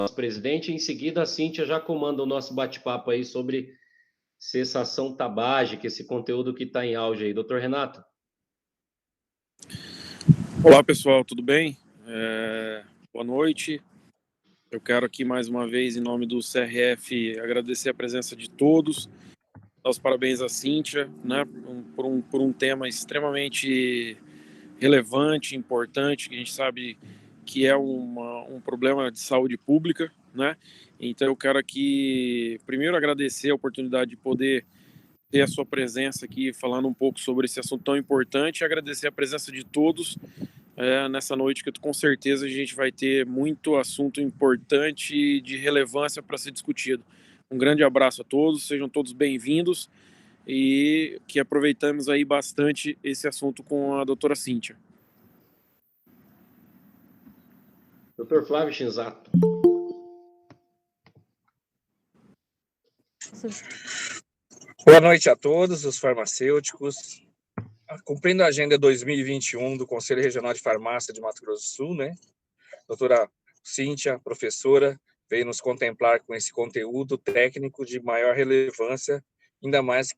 nosso presidente. Em seguida, a Cíntia já comanda o nosso bate-papo aí sobre cessação tabágica, esse conteúdo que está em auge aí. Doutor Renato. Olá, pessoal, tudo bem? Boa noite. Eu quero aqui mais uma vez, em nome do CRF, agradecer a presença de todos. Dar os parabéns à Cíntia, né, por um tema extremamente relevante, importante, que a gente sabe que é um problema de saúde pública, né? Então eu quero aqui, primeiro, agradecer a oportunidade de poder ter a sua presença aqui, falando um pouco sobre esse assunto tão importante, e agradecer a presença de todos nessa noite, que com certeza a gente vai ter muito assunto importante e de relevância para ser discutido. Um grande abraço a todos, sejam todos bem-vindos e que aproveitamos aí bastante esse assunto com a doutora Cíntia. Doutor Flávio Shinzato. Boa noite a todos os farmacêuticos. Cumprindo a agenda 2021 do Conselho Regional de Farmácia de Mato Grosso do Sul, né? Doutora Cíntia, professora, veio nos contemplar com esse conteúdo técnico de maior relevância, ainda mais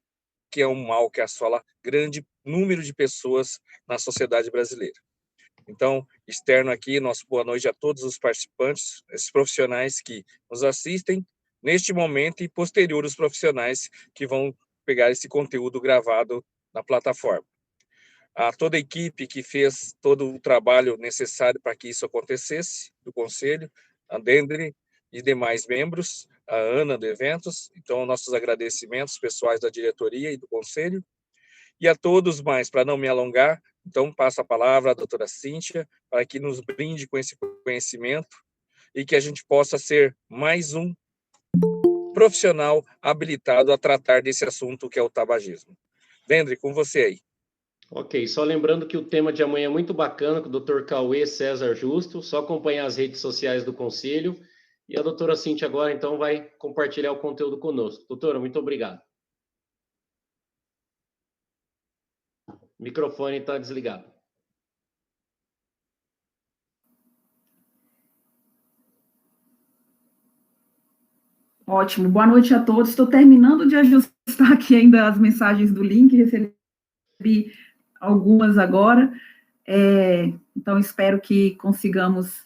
que é um mal que assola grande número de pessoas na sociedade brasileira. Então, externo aqui, nosso boa noite a todos os participantes, esses profissionais que nos assistem neste momento e posterior os profissionais que vão pegar esse conteúdo gravado na plataforma. A toda a equipe que fez todo o trabalho necessário para que isso acontecesse, do Conselho, a Dendre e demais membros, a Ana do Eventos, então nossos agradecimentos pessoais da diretoria e do Conselho, e a todos mais, para não me alongar, então passo a palavra à doutora Cíntia, para que nos brinde com esse conhecimento e que a gente possa ser mais um profissional habilitado a tratar desse assunto que é o tabagismo. Dendre, com você aí. Ok, só lembrando que o tema de amanhã é muito bacana, com o Dr. Cauê César Justo, só acompanhar as redes sociais do Conselho, e a doutora Cíntia agora, então, vai compartilhar o conteúdo conosco. Doutora, muito obrigado. O microfone está desligado. Ótimo, boa noite a todos. Estou terminando de ajustar aqui ainda as mensagens do link, recebi algumas agora, então espero que consigamos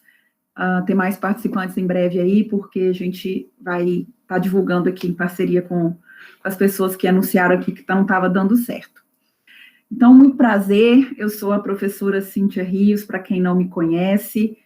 ter mais participantes em breve aí, porque a gente vai estar divulgando aqui em parceria com as pessoas que anunciaram aqui que não estava dando certo. Então, muito prazer, eu sou a professora Cíntia Rios, para quem não me conhece,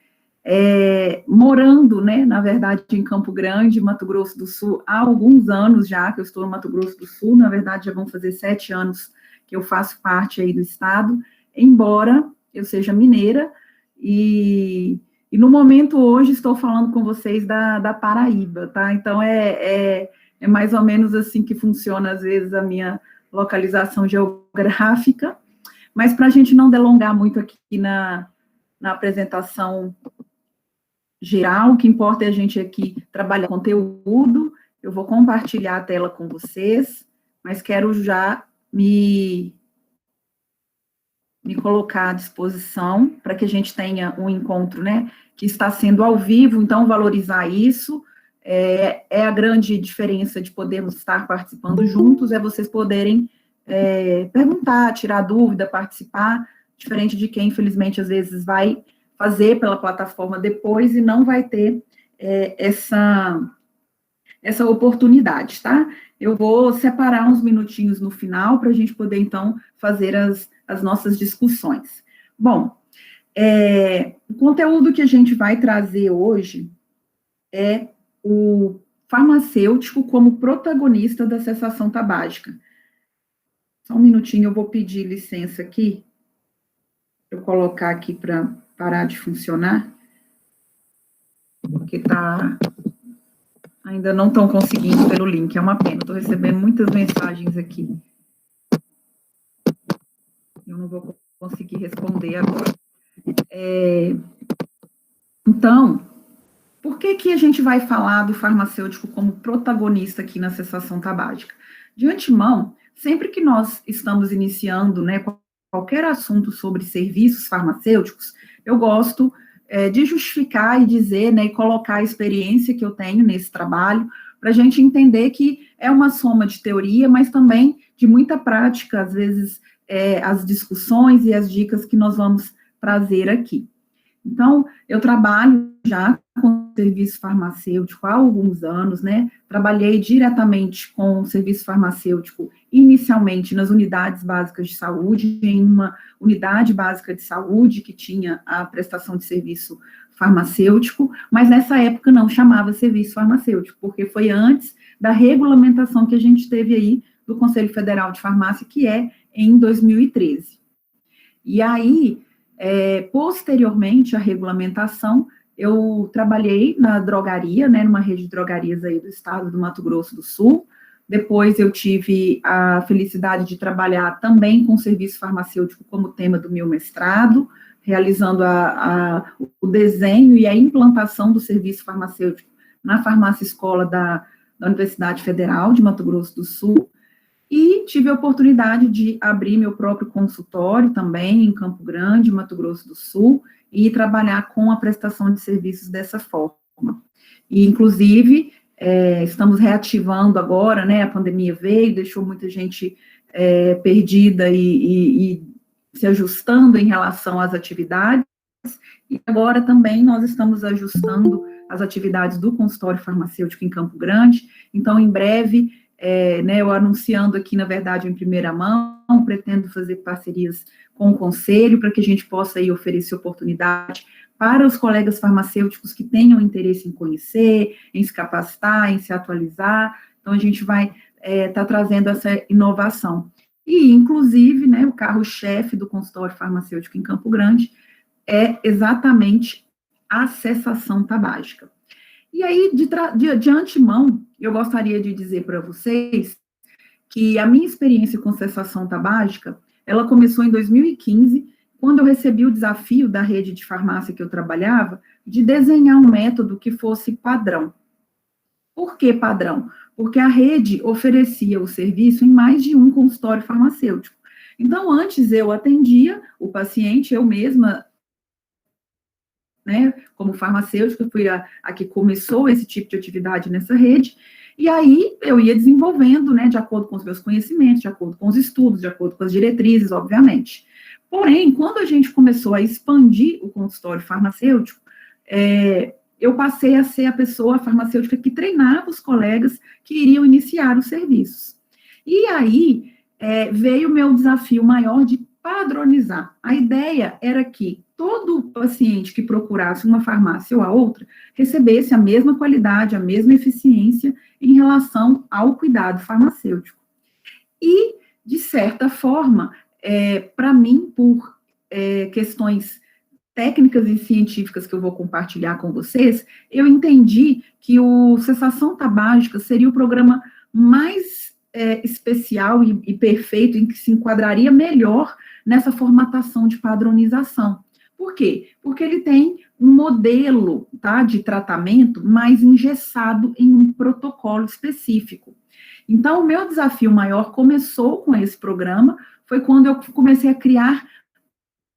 morando, né, na verdade, em Campo Grande, Mato Grosso do Sul, há alguns anos já que eu estou no Mato Grosso do Sul, na verdade, já vão fazer 7 anos que eu faço parte aí do estado, embora eu seja mineira, e no momento hoje estou falando com vocês da Paraíba, tá? Então, é mais ou menos assim que funciona, às vezes, a minha localização geográfica, mas para a gente não delongar muito aqui na apresentação geral, o que importa é a gente aqui trabalhar conteúdo. Eu vou compartilhar a tela com vocês, mas quero já me colocar à disposição para que a gente tenha um encontro, né, que está sendo ao vivo, então valorizar isso, é a grande diferença de podermos estar participando juntos, é vocês poderem perguntar, tirar dúvida, participar, diferente de quem, infelizmente, às vezes vai fazer pela plataforma depois e não vai ter essa oportunidade, tá? Eu vou separar uns minutinhos no final para a gente poder, então, fazer as nossas discussões. Bom, o conteúdo que a gente vai trazer hoje é o farmacêutico como protagonista da cessação tabágica. Só um minutinho, eu vou pedir licença aqui, eu colocar aqui para parar de funcionar, porque ainda não estão conseguindo pelo link, é uma pena, estou recebendo muitas mensagens aqui. Eu não vou conseguir responder agora. Então, por que a gente vai falar do farmacêutico como protagonista aqui na cessação tabágica? De antemão, sempre que nós estamos iniciando, né, qualquer assunto sobre serviços farmacêuticos, eu gosto de justificar e dizer, né, e colocar a experiência que eu tenho nesse trabalho, para a gente entender que é uma soma de teoria, mas também de muita prática, às vezes, as discussões e as dicas que nós vamos trazer aqui. Então, eu trabalho já com serviço farmacêutico há alguns anos, né? Trabalhei diretamente com o serviço farmacêutico, inicialmente nas unidades básicas de saúde, em uma unidade básica de saúde que tinha a prestação de serviço farmacêutico, mas nessa época não chamava serviço farmacêutico, porque foi antes da regulamentação que a gente teve aí do Conselho Federal de Farmácia, que é em 2013. E aí, posteriormente à regulamentação, eu trabalhei na drogaria, né, numa rede de drogarias aí do estado do Mato Grosso do Sul. Depois eu tive a felicidade de trabalhar também com serviço farmacêutico como tema do meu mestrado, realizando o desenho e a implantação do serviço farmacêutico na farmácia escola da Universidade Federal de Mato Grosso do Sul. E tive a oportunidade de abrir meu próprio consultório também em Campo Grande, Mato Grosso do Sul, e trabalhar com a prestação de serviços dessa forma. E, inclusive, estamos reativando agora, né, a pandemia veio, deixou muita gente perdida e se ajustando em relação às atividades, e agora também nós estamos ajustando as atividades do consultório farmacêutico em Campo Grande. Então, em breve, eu anunciando aqui, na verdade, em primeira mão, pretendo fazer parcerias com o Conselho, para que a gente possa aí oferecer oportunidade para os colegas farmacêuticos que tenham interesse em conhecer, em se capacitar, em se atualizar. Então, a gente vai estar trazendo essa inovação. E, inclusive, né, o carro-chefe do consultório farmacêutico em Campo Grande é exatamente a cessação tabágica. E aí, de antemão, eu gostaria de dizer para vocês que a minha experiência com cessação tabágica, ela começou em 2015, quando eu recebi o desafio da rede de farmácia que eu trabalhava, de desenhar um método que fosse padrão. Por que padrão? Porque a rede oferecia o serviço em mais de um consultório farmacêutico. Então, antes eu atendia o paciente, eu mesma, né, como farmacêutica, fui a que começou esse tipo de atividade nessa rede, e aí eu ia desenvolvendo, né, de acordo com os meus conhecimentos, de acordo com os estudos, de acordo com as diretrizes, obviamente. Porém, quando a gente começou a expandir o consultório farmacêutico, eu passei a ser a pessoa farmacêutica que treinava os colegas que iriam iniciar os serviços. E aí veio o meu desafio maior de padronizar. A ideia era que todo paciente que procurasse uma farmácia ou a outra recebesse a mesma qualidade, a mesma eficiência em relação ao cuidado farmacêutico. E, de certa forma, para mim, por questões técnicas e científicas que eu vou compartilhar com vocês, eu entendi que o Cessação Tabágica seria o programa mais especial e perfeito, em que se enquadraria melhor nessa formatação de padronização. Por quê? Porque ele tem um modelo, tá, de tratamento mais engessado em um protocolo específico. Então, o meu desafio maior começou com esse programa, foi quando eu comecei a criar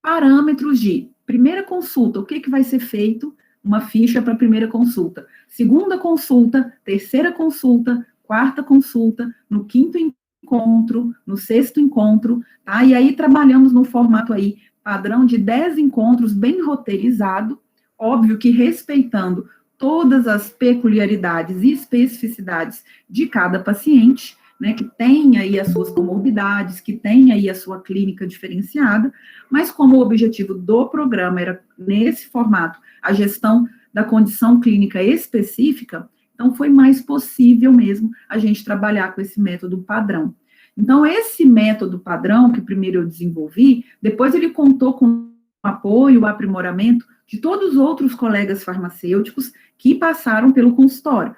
parâmetros de primeira consulta, o que vai ser feito, uma ficha para a primeira consulta, segunda consulta, terceira consulta, quarta consulta, no quinto encontro, no sexto encontro, tá? E aí trabalhamos no formato aí padrão de 10 encontros bem roteirizado, óbvio que respeitando todas as peculiaridades e especificidades de cada paciente, né, que tem aí as suas comorbidades, que tem aí a sua clínica diferenciada, mas como o objetivo do programa era, nesse formato, a gestão da condição clínica específica, então foi mais possível mesmo a gente trabalhar com esse método padrão. Então, esse método padrão, que primeiro eu desenvolvi, depois ele contou com o apoio, o aprimoramento de todos os outros colegas farmacêuticos que passaram pelo consultório,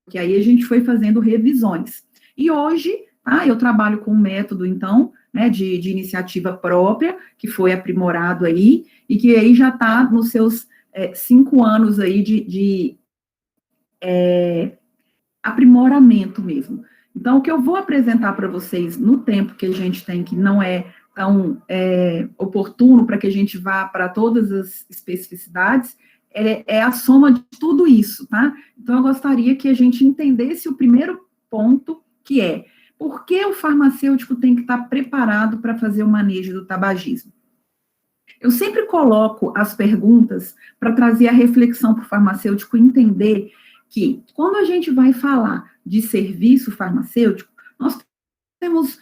que aí a gente foi fazendo revisões. E hoje, eu trabalho com um método, então, né, de iniciativa própria, que foi aprimorado aí, e que aí já está nos seus 5 anos aí de aprimoramento mesmo. Então, o que eu vou apresentar para vocês no tempo que a gente tem, que não é tão oportuno para que a gente vá para todas as especificidades, é a soma de tudo isso, tá? Então, eu gostaria que a gente entendesse o primeiro ponto, que é, por que o farmacêutico tem que estar preparado para fazer o manejo do tabagismo? Eu sempre coloco as perguntas para trazer a reflexão para o farmacêutico entender que, quando a gente vai falar de serviço farmacêutico, nós temos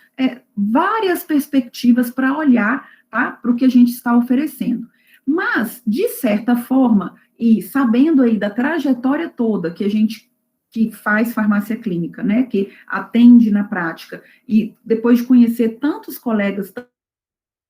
várias perspectivas para olhar, tá, para o que a gente está oferecendo. Mas, de certa forma, e sabendo aí da trajetória toda que a gente que faz farmácia clínica, né, que atende na prática, e depois de conhecer tantos colegas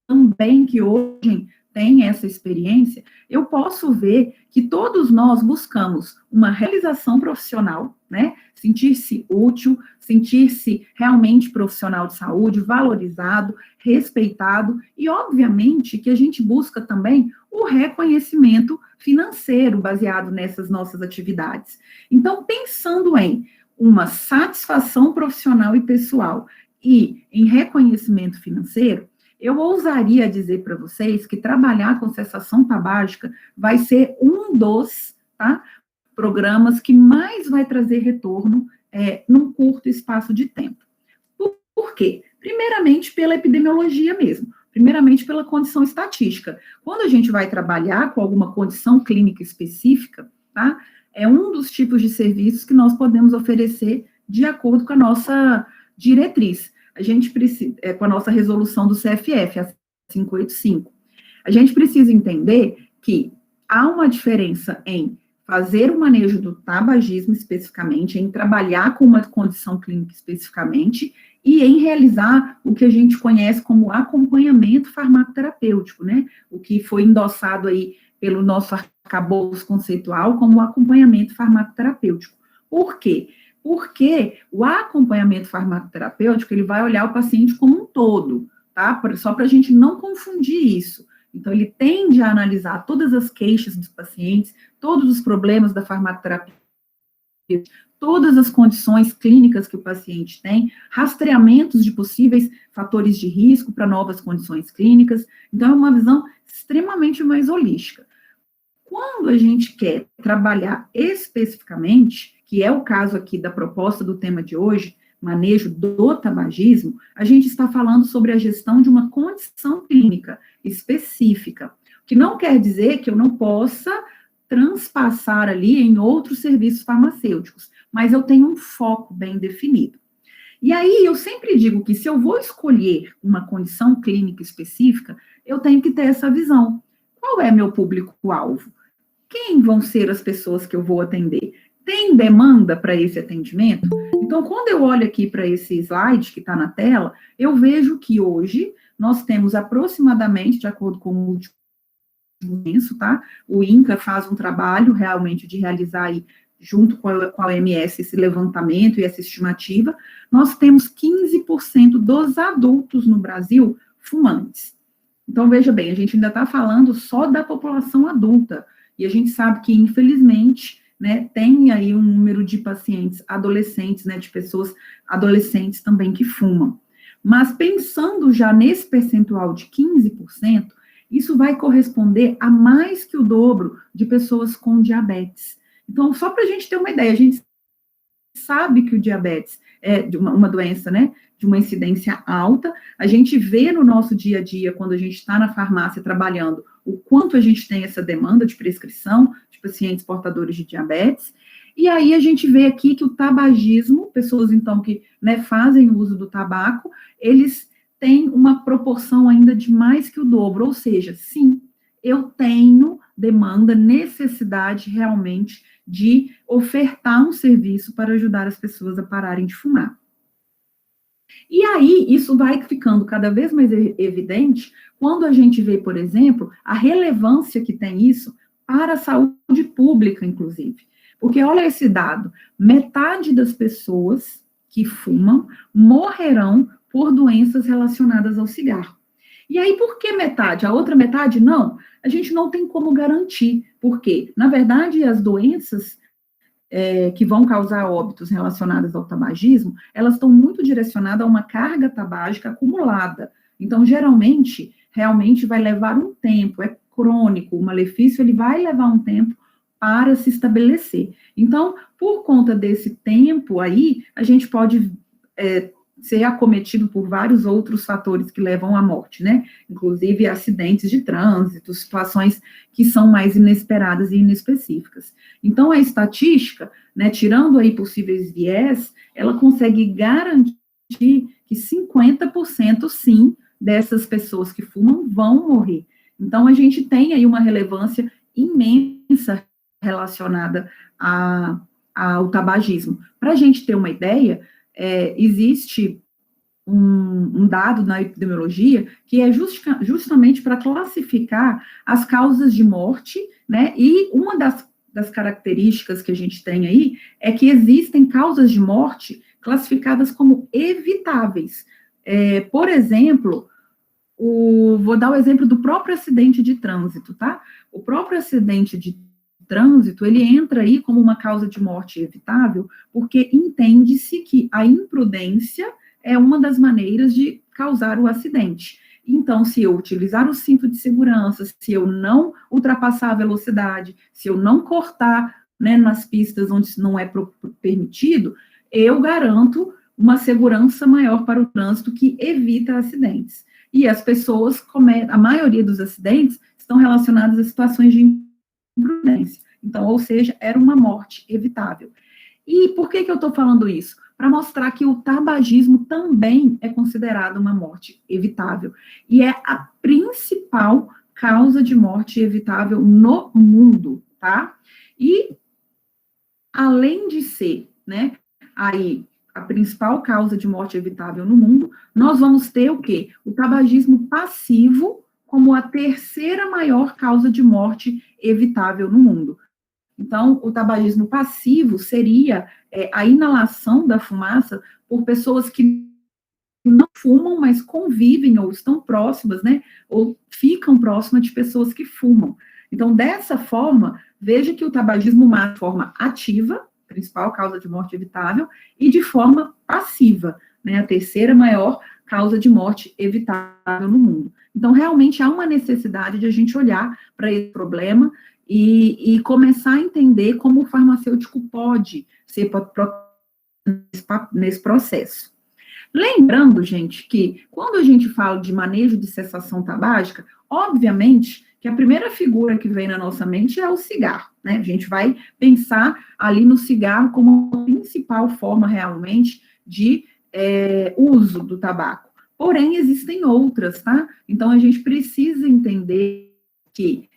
também que hoje têm essa experiência, eu posso ver que todos nós buscamos uma realização profissional, né, sentir-se útil, sentir-se realmente profissional de saúde, valorizado, respeitado, e obviamente que a gente busca também o reconhecimento financeiro baseado nessas nossas atividades. Então, pensando em uma satisfação profissional e pessoal e em reconhecimento financeiro, eu ousaria dizer para vocês que trabalhar com cessação tabágica vai ser um dos programas que mais vai trazer retorno num curto espaço de tempo. Por quê? Primeiramente, pela epidemiologia mesmo. Primeiramente, pela condição estatística. Quando a gente vai trabalhar com alguma condição clínica específica, tá? É um dos tipos de serviços que nós podemos oferecer de acordo com a nossa diretriz. A gente precisa, com a nossa resolução do CFF, a 585. A gente precisa entender que há uma diferença em fazer o manejo do tabagismo especificamente, em trabalhar com uma condição clínica especificamente, e em realizar o que a gente conhece como acompanhamento farmacoterapêutico, né? O que foi endossado aí pelo nosso arcabouço conceitual como acompanhamento farmacoterapêutico. Por quê? Porque o acompanhamento farmacoterapêutico, ele vai olhar o paciente como um todo, tá? Só para a gente não confundir isso. Então, ele tende a analisar todas as queixas dos pacientes, todos os problemas da farmacoterapia, todas as condições clínicas que o paciente tem, rastreamentos de possíveis fatores de risco para novas condições clínicas. Então, é uma visão extremamente mais holística. Quando a gente quer trabalhar especificamente, que é o caso aqui da proposta do tema de hoje, manejo do tabagismo, a gente está falando sobre a gestão de uma condição clínica específica, que não quer dizer que eu não possa transpassar ali em outros serviços farmacêuticos, mas eu tenho um foco bem definido. E aí, eu sempre digo que se eu vou escolher uma condição clínica específica, eu tenho que ter essa visão. Qual é meu público-alvo? Quem vão ser as pessoas que eu vou atender? Tem demanda para esse atendimento? Então, quando eu olho aqui para esse slide que está na tela, eu vejo que hoje nós temos aproximadamente, de acordo com o último censo, tá? O INCA faz um trabalho realmente de realizar aí, junto com a OMS, esse levantamento e essa estimativa, nós temos 15% dos adultos no Brasil fumantes. Então, veja bem, a gente ainda está falando só da população adulta, e a gente sabe que, infelizmente, né, tem aí um número de pacientes adolescentes, né, de pessoas adolescentes também que fumam. Mas pensando já nesse percentual de 15%, isso vai corresponder a mais que o dobro de pessoas com diabetes. Então, só para a gente ter uma ideia, a gente sabe que o diabetes é uma doença, né, de uma incidência alta. A gente vê no nosso dia a dia, quando a gente está na farmácia trabalhando, o quanto a gente tem essa demanda de prescrição de pacientes portadores de diabetes. E aí a gente vê aqui que o tabagismo, pessoas então que, né, fazem o uso do tabaco, eles têm uma proporção ainda de mais que o dobro. Ou seja, sim, eu tenho demanda, necessidade realmente de ofertar um serviço para ajudar as pessoas a pararem de fumar. E aí, isso vai ficando cada vez mais evidente quando a gente vê, por exemplo, a relevância que tem isso para a saúde pública, inclusive. Porque olha esse dado, metade das pessoas que fumam morrerão por doenças relacionadas ao cigarro. E aí, por que metade? A outra metade, não. A gente não tem como garantir. Por quê? Na verdade, as doenças que vão causar óbitos relacionadas ao tabagismo, elas estão muito direcionadas a uma carga tabágica acumulada. Então, geralmente, realmente vai levar um tempo, é crônico, o malefício ele vai levar um tempo para se estabelecer. Então, por conta desse tempo aí, a gente pode ser acometido por vários outros fatores que levam à morte, né? Inclusive acidentes de trânsito, situações que são mais inesperadas e inespecíficas. Então, a estatística, né, tirando aí possíveis viés, ela consegue garantir que 50% sim dessas pessoas que fumam vão morrer. Então, a gente tem aí uma relevância imensa relacionada ao tabagismo. Para a gente ter uma ideia, existe um dado na epidemiologia que é justamente para classificar as causas de morte, né? E uma das características que a gente tem aí é que existem causas de morte classificadas como evitáveis. Por exemplo, vou dar o exemplo do próprio acidente de trânsito, tá? O próprio acidente de trânsito, ele entra aí como uma causa de morte evitável, porque entende-se que a imprudência é uma das maneiras de causar o acidente. Então, se eu utilizar o cinto de segurança, se eu não ultrapassar a velocidade, se eu não cortar, né, nas pistas onde não é permitido, eu garanto uma segurança maior para o trânsito que evita acidentes. E as pessoas a maioria dos acidentes estão relacionados a situações de imprudência. Então, ou seja, era uma morte evitável. E por que eu estou falando isso? Para mostrar que o tabagismo também é considerado uma morte evitável. E é a principal causa de morte evitável no mundo, tá? E, além de ser, né, aí, a principal causa de morte evitável no mundo, nós vamos ter o quê? O tabagismo passivo como a terceira maior causa de morte evitável no mundo. Então, o tabagismo passivo seria a inalação da fumaça por pessoas que não fumam, mas convivem ou estão próximas, né? Ou ficam próximas de pessoas que fumam. Então, dessa forma, veja que o tabagismo mata de forma ativa, principal causa de morte evitável, e de forma passiva, né? A terceira maior causa de morte evitável no mundo. Então, realmente há uma necessidade de a gente olhar para esse problema e começar a entender como o farmacêutico pode ser nesse processo. Lembrando, gente, que quando a gente fala de manejo de cessação tabágica, obviamente que a primeira figura que vem na nossa mente é o cigarro, né? A gente vai pensar ali no cigarro como a principal forma realmente de uso do tabaco. Porém, existem outras, tá? Então, a gente precisa entender que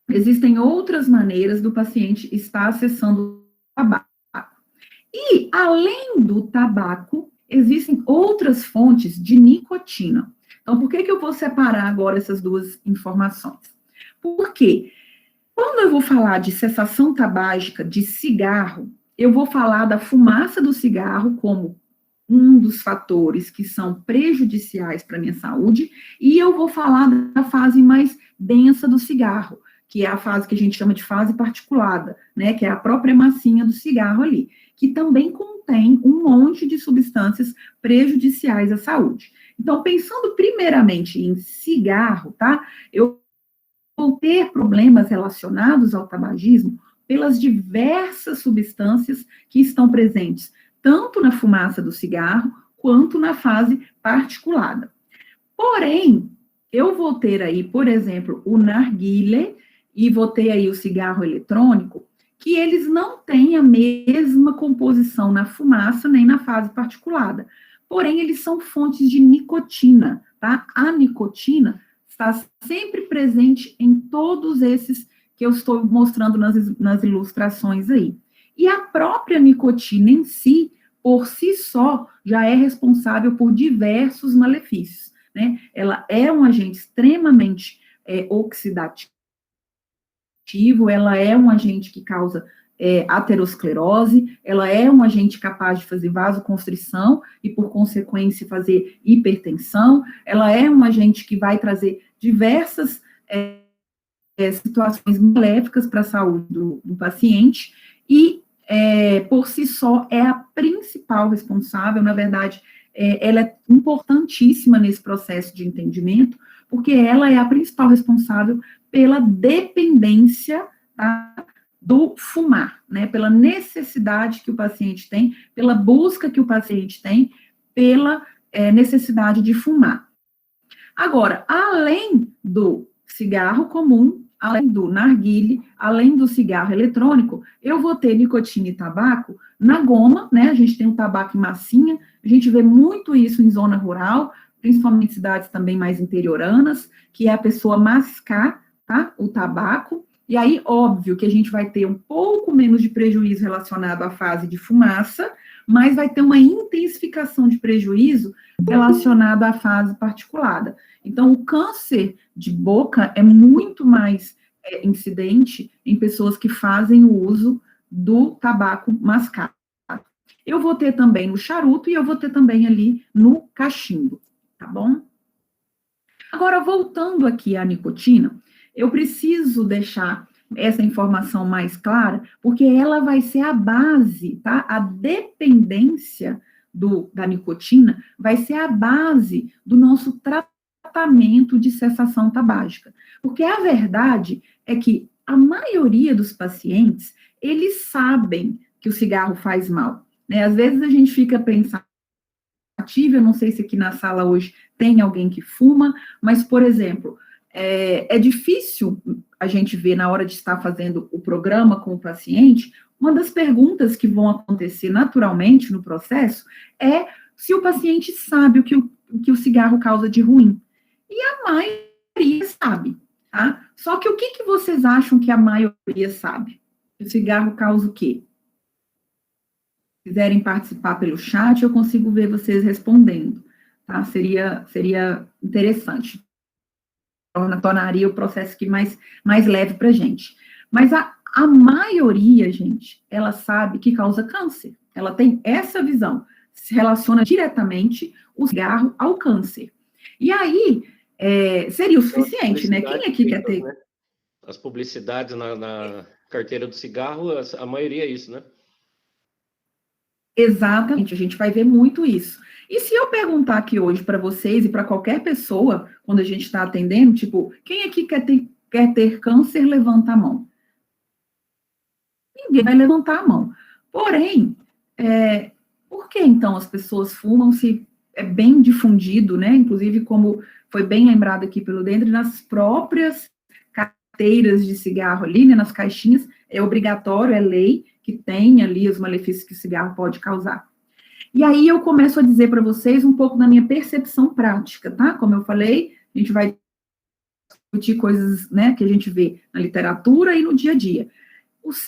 existem outras maneiras do paciente estar acessando o tabaco. E, além do tabaco, existem outras fontes de nicotina. Então, por que eu vou separar agora essas duas informações? Porque quando eu vou falar de cessação tabágica de cigarro, eu vou falar da fumaça do cigarro como um dos fatores que são prejudiciais para a minha saúde, e eu vou falar da fase mais densa do cigarro, que é a fase que a gente chama de fase particulada, né, que é a própria massinha do cigarro ali, que também contém um monte de substâncias prejudiciais à saúde. Então, pensando primeiramente em cigarro, tá, eu vou ter problemas relacionados ao tabagismo pelas diversas substâncias que estão presentes, tanto na fumaça do cigarro, quanto na fase particulada. Porém, eu vou ter aí, por exemplo, o narguilé, e vou ter aí o cigarro eletrônico, que eles não têm a mesma composição na fumaça, nem na fase particulada. Porém, eles são fontes de nicotina, tá? A nicotina está sempre presente em todos esses que eu estou mostrando nas ilustrações aí. E a própria nicotina em si, por si só, já é responsável por diversos malefícios, né? Ela é um agente extremamente oxidativo, ela é um agente que causa aterosclerose, ela é um agente capaz de fazer vasoconstrição e, por consequência, fazer hipertensão, ela é um agente que vai trazer diversas situações maléficas para a saúde do paciente e, por si só, é a principal responsável, na verdade, ela é importantíssima nesse processo de entendimento, porque ela é a principal responsável pela dependência, tá, do fumar, né, pela necessidade que o paciente tem, pela busca que o paciente tem, pela necessidade de fumar. Agora, além do cigarro comum, além do narguile, além do cigarro eletrônico, eu vou ter nicotina e tabaco na goma, né? A gente tem o tabaco em massinha, a gente vê muito isso em zona rural, principalmente em cidades também mais interioranas, que é a pessoa mascar, tá, o tabaco, e aí, óbvio, que a gente vai ter um pouco menos de prejuízo relacionado à fase de fumaça, mas vai ter uma intensificação de prejuízo relacionado à fase particulada. Então, o câncer de boca é muito mais incidente em pessoas que fazem o uso do tabaco mascado. Eu vou ter também no charuto e eu vou ter também ali no cachimbo, tá bom? Agora, voltando aqui à nicotina, eu preciso deixar essa informação mais clara, porque ela vai ser a base, tá? A dependência da nicotina vai ser a base do nosso tratamento de cessação tabágica. Porque a verdade é que a maioria dos pacientes, eles sabem que o cigarro faz mal, né? Às vezes a gente fica pensando, eu não sei se aqui na sala hoje tem alguém que fuma, mas, por exemplo, é difícil a gente ver na hora de estar fazendo o programa com o paciente, uma das perguntas que vão acontecer naturalmente no processo é se o paciente sabe o que o cigarro causa de ruim. E a maioria sabe, tá? Só que o que vocês acham que a maioria sabe? O cigarro causa o quê? Se quiserem participar pelo chat, eu consigo ver vocês respondendo, tá? Seria interessante. Tornaria o processo aqui mais leve para a gente. Mas a maioria, gente, ela sabe que causa câncer. Ela tem essa visão. Se relaciona diretamente o cigarro ao câncer. E aí, seria o suficiente, né? Quem aqui quer ter... Né? As publicidades na carteira do cigarro, a maioria é isso, né? Exatamente, a gente vai ver muito isso. E se eu perguntar aqui hoje para vocês e para qualquer pessoa, quando a gente está atendendo, tipo, quem aqui quer ter câncer, levanta a mão. Ninguém vai levantar a mão. Porém, por que então as pessoas fumam se é bem difundido, né? Inclusive, como foi bem lembrado aqui pelo Dendry, nas próprias carteiras de cigarro ali, né, nas caixinhas, é obrigatório, é lei, que tem ali os malefícios que o cigarro pode causar. E aí eu começo a dizer para vocês um pouco da minha percepção prática, tá? Como eu falei, a gente vai discutir coisas, né, que a gente vê na literatura e no dia a dia.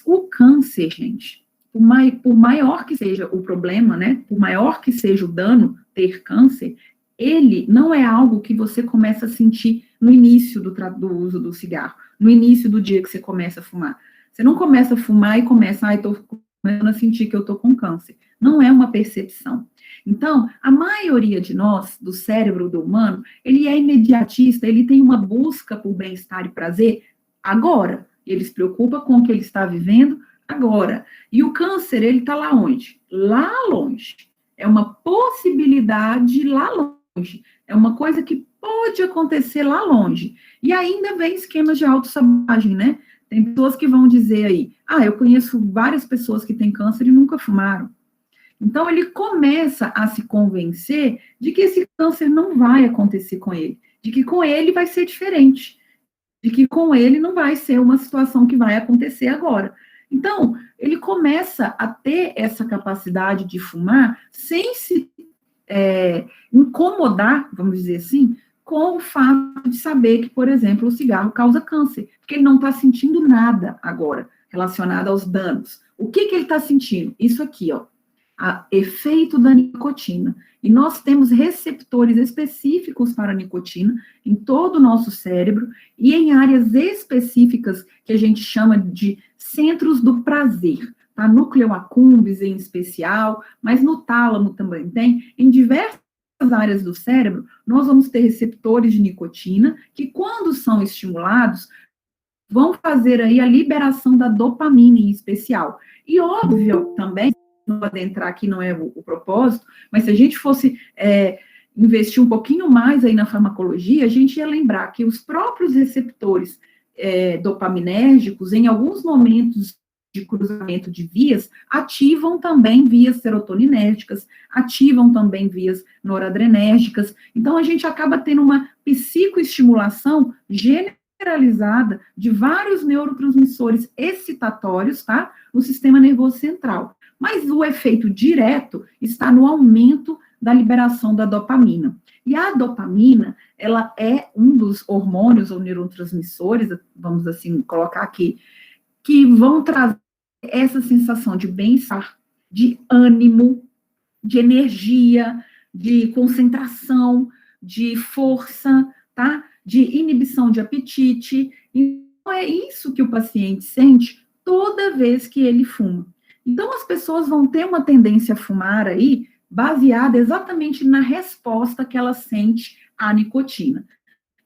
O câncer, gente, por maior que seja o problema, né, por maior que seja o dano ter câncer, ele não é algo que você começa a sentir no início do uso do cigarro, no início do dia que você começa a fumar. Você não começa a fumar e começa, estou começando a sentir que eu estou com câncer. Não é uma percepção. Então, a maioria de nós, do cérebro do humano, ele é imediatista, ele tem uma busca por bem-estar e prazer agora. Ele se preocupa com o que ele está vivendo agora. E o câncer, ele está lá onde? Lá longe. É uma possibilidade lá longe. É uma coisa que pode acontecer lá longe. E ainda vem esquemas de autossabotagem, né? Tem pessoas que vão dizer aí, eu conheço várias pessoas que têm câncer e nunca fumaram. Então, ele começa a se convencer de que esse câncer não vai acontecer com ele, de que com ele vai ser diferente, de que com ele não vai ser uma situação que vai acontecer agora. Então, ele começa a ter essa capacidade de fumar sem se incomodar, vamos dizer assim, com o fato de saber que, por exemplo, o cigarro causa câncer, porque ele não está sentindo nada agora relacionado aos danos. O que ele está sentindo? Isso aqui, ó, efeito da nicotina. E nós temos receptores específicos para a nicotina em todo o nosso cérebro e em áreas específicas que a gente chama de centros do prazer, tá? Núcleo accumbens em especial, mas no tálamo também tem, em diversas áreas do cérebro, nós vamos ter receptores de nicotina que, quando são estimulados, vão fazer aí a liberação da dopamina em especial. E óbvio também, não adentrar aqui, não é o propósito, mas se a gente fosse investir um pouquinho mais aí na farmacologia, a gente ia lembrar que os próprios receptores dopaminérgicos, em alguns momentos de cruzamento de vias, ativam também vias serotoninérgicas, ativam também vias noradrenérgicas. Então, a gente acaba tendo uma psicoestimulação generalizada de vários neurotransmissores excitatórios, tá? No sistema nervoso central. Mas o efeito direto está no aumento da liberação da dopamina. E a dopamina, ela é um dos hormônios ou neurotransmissores, vamos assim colocar aqui, que vão trazer essa sensação de bem-estar, de ânimo, de energia, de concentração, de força, tá? De inibição de apetite. Então, é isso que o paciente sente toda vez que ele fuma. Então, as pessoas vão ter uma tendência a fumar aí, baseada exatamente na resposta que ela sente à nicotina.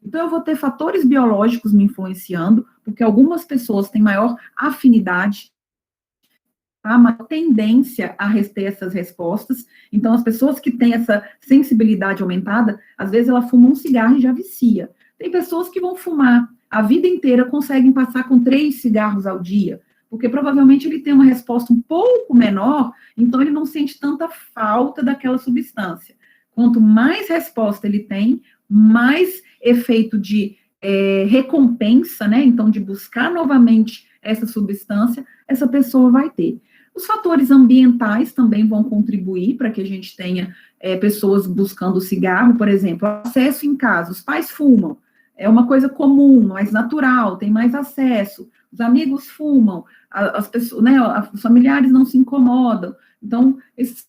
Então, eu vou ter fatores biológicos me influenciando, porque algumas pessoas têm maior afinidade, tá? Uma tendência a ter essas respostas. Então, as pessoas que têm essa sensibilidade aumentada, às vezes ela fuma um cigarro e já vicia. Tem pessoas que vão fumar a vida inteira, conseguem passar com 3 cigarros ao dia, porque provavelmente ele tem uma resposta um pouco menor, então ele não sente tanta falta daquela substância. Quanto mais resposta ele tem, mais efeito de recompensa, né? Então, de buscar novamente essa substância, essa pessoa vai ter. Os fatores ambientais também vão contribuir para que a gente tenha pessoas buscando cigarro, por exemplo, acesso em casa, os pais fumam, é uma coisa comum, mais natural, tem mais acesso, os amigos fumam, as pessoas, né, os familiares não se incomodam. Então, esses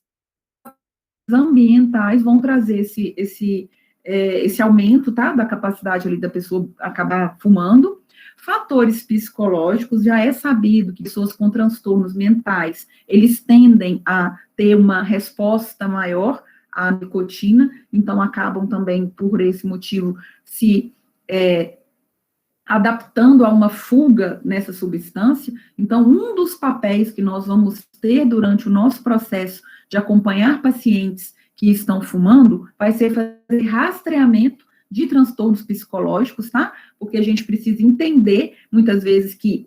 ambientais vão trazer esse aumento, tá, da capacidade ali da pessoa acabar fumando. Fatores psicológicos, já é sabido que pessoas com transtornos mentais, eles tendem a ter uma resposta maior à nicotina, então acabam também, por esse motivo, se adaptando a uma fuga nessa substância. Então, um dos papéis que nós vamos ter durante o nosso processo de acompanhar pacientes que estão fumando, vai ser fazer rastreamento de transtornos psicológicos, tá? Porque a gente precisa entender, muitas vezes, que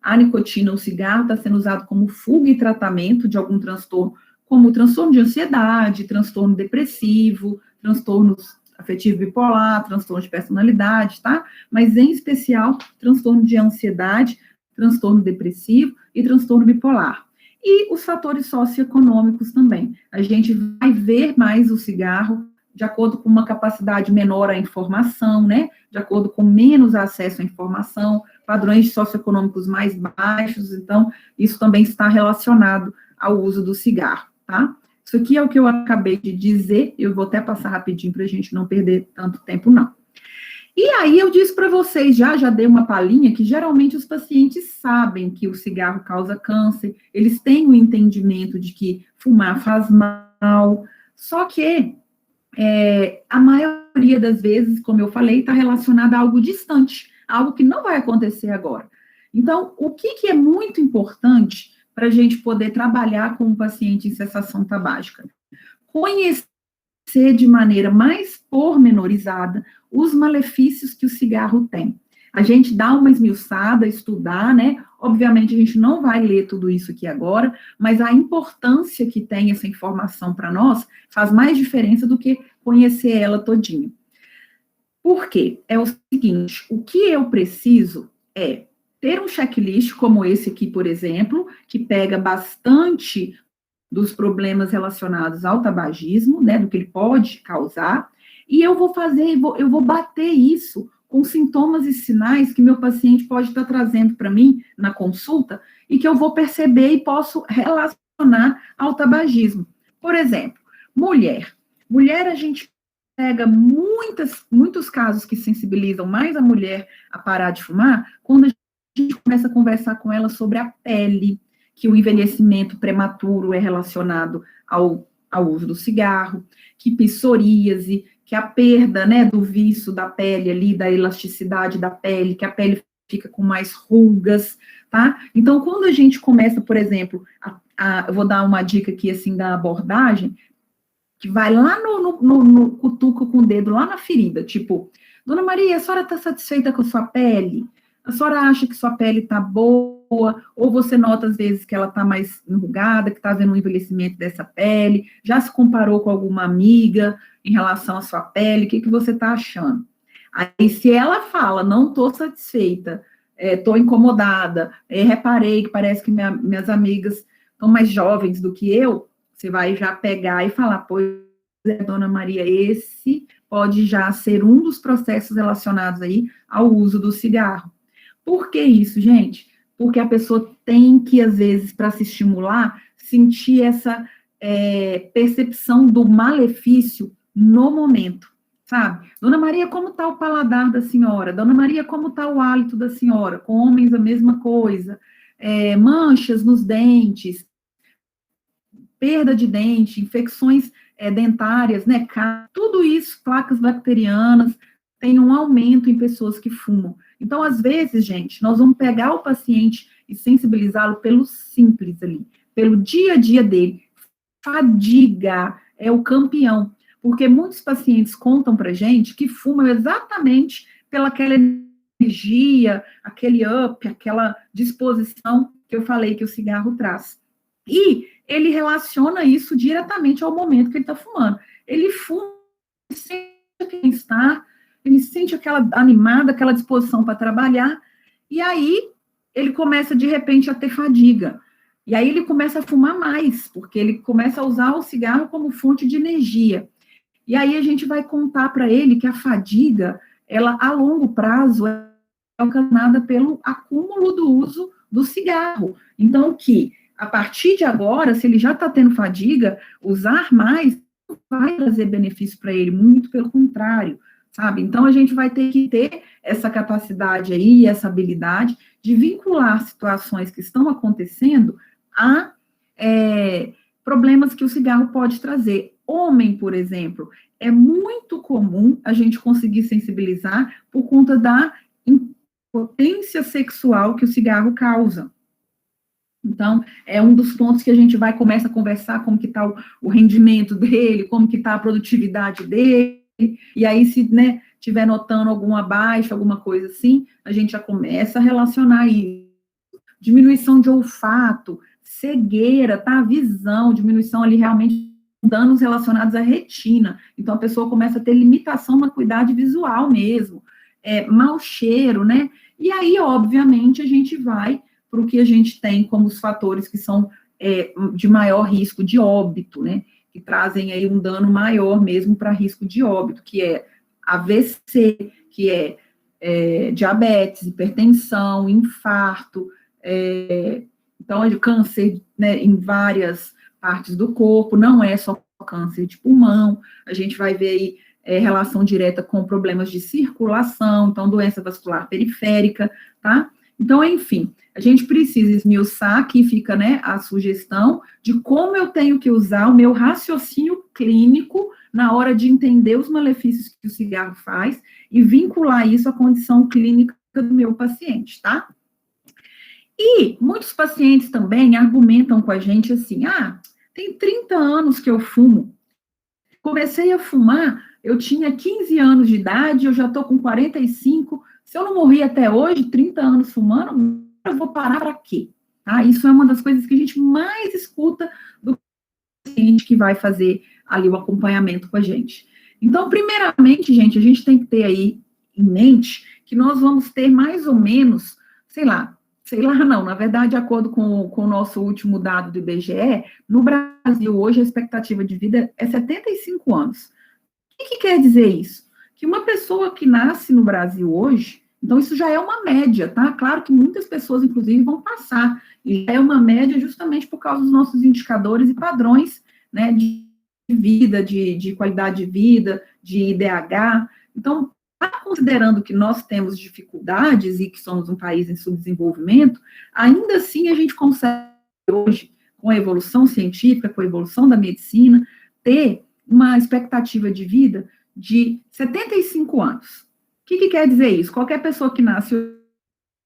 a nicotina, o cigarro, está sendo usado como fuga e tratamento de algum transtorno, como transtorno de ansiedade, transtorno depressivo, transtornos afetivo bipolar, transtorno de personalidade, tá? Mas, em especial, transtorno de ansiedade, transtorno depressivo e transtorno bipolar. E os fatores socioeconômicos também. A gente vai ver mais o cigarro de acordo com uma capacidade menor à informação, né? De acordo com menos acesso à informação, padrões socioeconômicos mais baixos, então, isso também está relacionado ao uso do cigarro, tá? Isso aqui é o que eu acabei de dizer, eu vou até passar rapidinho para a gente não perder tanto tempo, não. E aí eu disse para vocês, já dei uma palhinha, que geralmente os pacientes sabem que o cigarro causa câncer, eles têm o entendimento de que fumar faz mal, só que a maioria das vezes, como eu falei, está relacionada a algo distante, algo que não vai acontecer agora. Então, o que é muito importante para a gente poder trabalhar com o paciente em cessação tabágica? Conhecer de maneira mais pormenorizada os malefícios que o cigarro tem. A gente dá uma esmiuçada, estudar, né? Obviamente, a gente não vai ler tudo isso aqui agora, mas a importância que tem essa informação para nós faz mais diferença do que conhecer ela todinha. Por quê? É o seguinte, o que eu preciso é ter um checklist como esse aqui, por exemplo, que pega bastante dos problemas relacionados ao tabagismo, né, do que ele pode causar, e eu vou bater isso com sintomas e sinais que meu paciente pode estar trazendo para mim na consulta e que eu vou perceber e posso relacionar ao tabagismo. Por exemplo, mulher. Mulher, a gente pega muitos casos que sensibilizam mais a mulher a parar de fumar quando a gente começa a conversar com ela sobre a pele, que o envelhecimento prematuro é relacionado ao uso do cigarro, que psoríase, que a perda, né, do viço da pele ali, da elasticidade da pele, que a pele fica com mais rugas, tá? Então, quando a gente começa, por exemplo, eu vou dar uma dica aqui, assim, da abordagem, que vai lá no cutuco com o dedo, lá na ferida, tipo, Dona Maria, a senhora está satisfeita com a sua pele? A senhora acha que sua pele está boa? Ou você nota, às vezes, que ela está mais enrugada, que está havendo um envelhecimento dessa pele? Já se comparou com alguma amiga em relação à sua pele? O que você está achando? Aí, se ela fala, não estou satisfeita, estou incomodada, reparei que parece que minhas amigas estão mais jovens do que eu, você vai já pegar e falar, pois é, Dona Maria, esse pode já ser um dos processos relacionados aí ao uso do cigarro. Por que isso, gente? Porque a pessoa tem que, às vezes, para se estimular, sentir essa percepção do malefício no momento, sabe? Dona Maria, como está o paladar da senhora? Dona Maria, como está o hálito da senhora? Com homens, a mesma coisa. Manchas nos dentes, perda de dente, infecções dentárias, né? Tudo isso, placas bacterianas, tem um aumento em pessoas que fumam. Então, às vezes, gente, nós vamos pegar o paciente e sensibilizá-lo pelo simples ali, pelo dia a dia dele. Fadiga é o campeão, porque muitos pacientes contam pra gente que fumam exatamente pelaquela energia, aquele up, aquela disposição que eu falei que o cigarro traz. E ele relaciona isso diretamente ao momento que ele está fumando. Ele fuma, ele sente bem-estar, ele sente aquela animada, aquela disposição para trabalhar, e aí ele começa, de repente, a ter fadiga. E aí ele começa a fumar mais, porque ele começa a usar o cigarro como fonte de energia. E aí a gente vai contar para ele que a fadiga, ela, a longo prazo, é ocasionada pelo acúmulo do uso do cigarro. Então, que a partir de agora, se ele já está tendo fadiga, usar mais não vai trazer benefício para ele, muito pelo contrário, sabe? Então, a gente vai ter que ter essa capacidade aí, essa habilidade de vincular situações que estão acontecendo a problemas que o cigarro pode trazer. Homem, por exemplo, é muito comum a gente conseguir sensibilizar por conta da impotência sexual que o cigarro causa. Então, é um dos pontos que a gente começa a conversar como que está o rendimento dele, como que está a produtividade dele, e aí se, né, tiver notando alguma baixa, alguma coisa assim, a gente já começa a relacionar isso. Diminuição de olfato, cegueira, tá? Visão, diminuição ali realmente, danos relacionados à retina. Então, a pessoa começa a ter limitação na acuidade visual mesmo, mau cheiro, né? E aí, obviamente, a gente vai para o que a gente tem como os fatores que são de maior risco de óbito, né? Que trazem aí um dano maior mesmo para risco de óbito, que é AVC, que é diabetes, hipertensão, infarto, então, é de câncer, né, em várias partes do corpo, não é só câncer de pulmão, a gente vai ver aí relação direta com problemas de circulação, então, doença vascular periférica, tá? Então, enfim, a gente precisa esmiuçar, aqui fica, né, a sugestão de como eu tenho que usar o meu raciocínio clínico na hora de entender os malefícios que o cigarro faz e vincular isso à condição clínica do meu paciente, tá? E muitos pacientes também argumentam com a gente assim, tem 30 anos que eu fumo, comecei a fumar, eu tinha 15 anos de idade, eu já estou com 45, se eu não morri até hoje, 30 anos fumando, eu vou parar para quê? Tá? Isso é uma das coisas que a gente mais escuta do paciente que vai fazer ali o acompanhamento com a gente. Então, primeiramente, gente, a gente tem que ter aí em mente que nós vamos ter mais ou menos, sei lá não, na verdade, de acordo com o nosso último dado do IBGE, no Brasil, hoje, a expectativa de vida é 75 anos. O que quer dizer isso? Que uma pessoa que nasce no Brasil hoje, então isso já é uma média, tá? Claro que muitas pessoas, inclusive, vão passar, e já é uma média justamente por causa dos nossos indicadores e padrões, né, de vida, de qualidade de vida, de IDH. Então, considerando que nós temos dificuldades e que somos um país em subdesenvolvimento, ainda assim a gente consegue hoje, com a evolução científica, com a evolução da medicina, ter uma expectativa de vida de 75 anos. O que quer dizer isso? Qualquer pessoa que nasce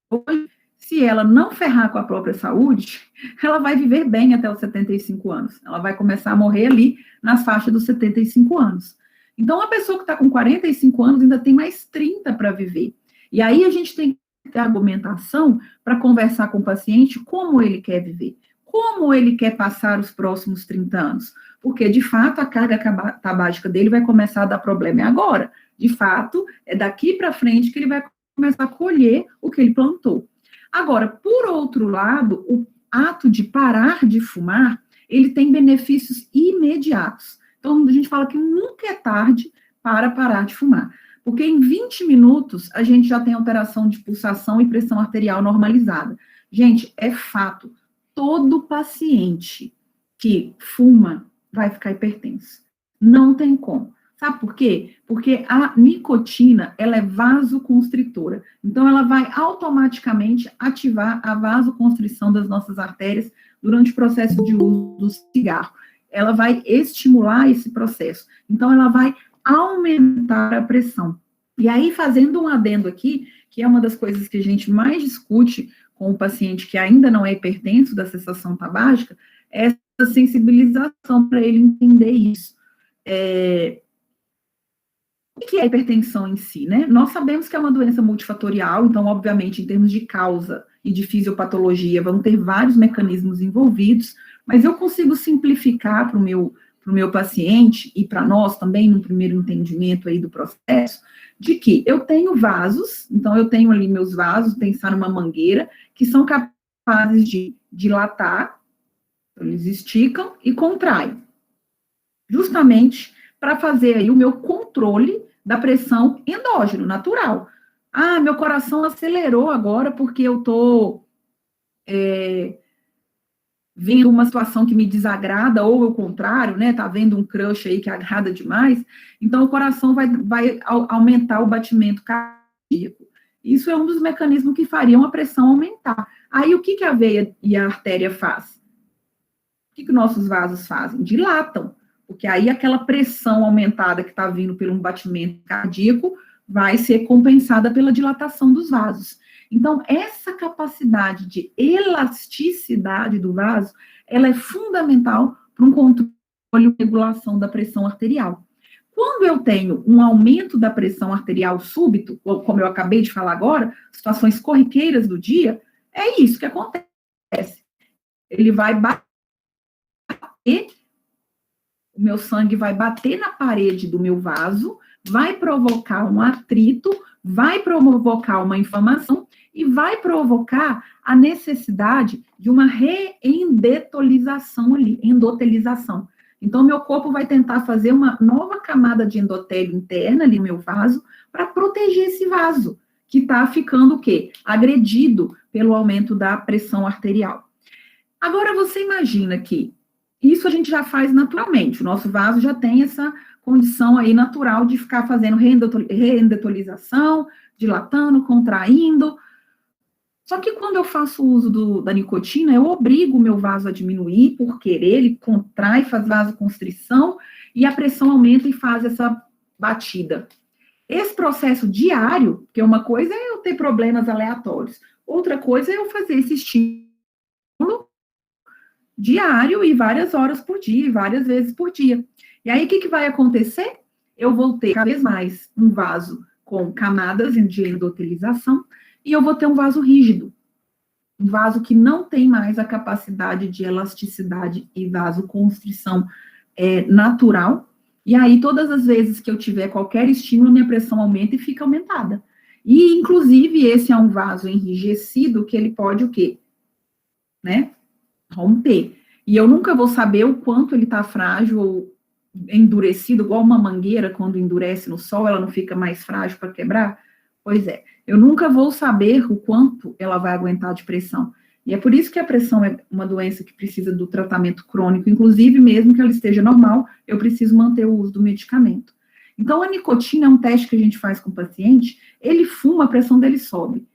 hoje, se ela não ferrar com a própria saúde, ela vai viver bem até os 75 anos. Ela vai começar a morrer ali nas faixas dos 75 anos. Então, a pessoa que está com 45 anos ainda tem mais 30 para viver. E aí a gente tem que ter argumentação para conversar com o paciente como ele quer viver, como ele quer passar os próximos 30 anos. Porque, de fato, a carga tabágica dele vai começar a dar problema agora. De fato, é daqui para frente que ele vai começar a colher o que ele plantou. Agora, por outro lado, o ato de parar de fumar, ele tem benefícios imediatos. Então, a gente fala que nunca é tarde para parar de fumar. Porque em 20 minutos, a gente já tem alteração de pulsação e pressão arterial normalizada. Gente, é fato. Todo paciente que fuma vai ficar hipertenso. Não tem como. Sabe por quê? Porque a nicotina, ela é vasoconstritora. Então, ela vai automaticamente ativar a vasoconstrição das nossas artérias durante o processo de uso do cigarro. Ela vai estimular esse processo. Então, ela vai aumentar a pressão. E aí, fazendo um adendo aqui, que é uma das coisas que a gente mais discute com o paciente que ainda não é hipertenso da cessação tabágica, é essa sensibilização para ele entender isso. O que é a hipertensão em si, né? Nós sabemos que é uma doença multifatorial, então, obviamente, em termos de causa e de fisiopatologia, vão ter vários mecanismos envolvidos, mas eu consigo simplificar para o meu paciente e para nós também, no primeiro entendimento aí do processo, de que eu tenho vasos, então eu tenho ali meus vasos, pensar numa mangueira, que são capazes de dilatar, eles esticam e contraem, justamente para fazer aí o meu controle da pressão endógeno, natural. Ah, meu coração acelerou agora porque eu estou vendo uma situação que me desagrada, ou o contrário, né, tá vendo um crush aí que agrada demais, então o coração vai aumentar o batimento cardíaco. Isso é um dos mecanismos que fariam a pressão aumentar. Aí o que a veia e a artéria faz? O que nossos vasos fazem? Dilatam, porque aí aquela pressão aumentada que está vindo pelo batimento cardíaco vai ser compensada pela dilatação dos vasos. Então, essa capacidade de elasticidade do vaso, ela é fundamental para um controle e regulação da pressão arterial. Quando eu tenho um aumento da pressão arterial súbito, como eu acabei de falar agora, situações corriqueiras do dia, é isso que acontece. Ele vai bater, o meu sangue vai bater na parede do meu vaso, vai provocar um atrito, vai provocar uma inflamação e vai provocar a necessidade de uma reendotelização ali, endotelização. Então, meu corpo vai tentar fazer uma nova camada de endotélio interna ali no meu vaso para proteger esse vaso, que está ficando o quê? Agredido pelo aumento da pressão arterial. Agora, você imagina que isso a gente já faz naturalmente, o nosso vaso já tem essa condição aí natural de ficar fazendo reendotelização, dilatando, contraindo. Só que quando eu faço uso da nicotina, eu obrigo o meu vaso a diminuir por querer, ele contrai, faz vasoconstrição, e a pressão aumenta e faz essa batida. Esse processo diário, porque uma coisa é eu ter problemas aleatórios, outra coisa é eu fazer esse estímulo diário e várias horas por dia, várias vezes por dia. E aí, o que vai acontecer? Eu vou ter cada vez mais um vaso com camadas de endotelização e eu vou ter um vaso rígido. Um vaso que não tem mais a capacidade de elasticidade e vasoconstrição natural. E aí, todas as vezes que eu tiver qualquer estímulo, minha pressão aumenta e fica aumentada. E, inclusive, esse é um vaso enrijecido que ele pode o quê? Né? Romper. E eu nunca vou saber o quanto ele está frágil ou endurecido, igual uma mangueira, quando endurece no sol, ela não fica mais frágil para quebrar? Pois é, eu nunca vou saber o quanto ela vai aguentar de pressão. E é por isso que a pressão é uma doença que precisa do tratamento crônico, inclusive mesmo que ela esteja normal, eu preciso manter o uso do medicamento. Então, a nicotina é um teste que a gente faz com o paciente, ele fuma, a pressão dele sobe.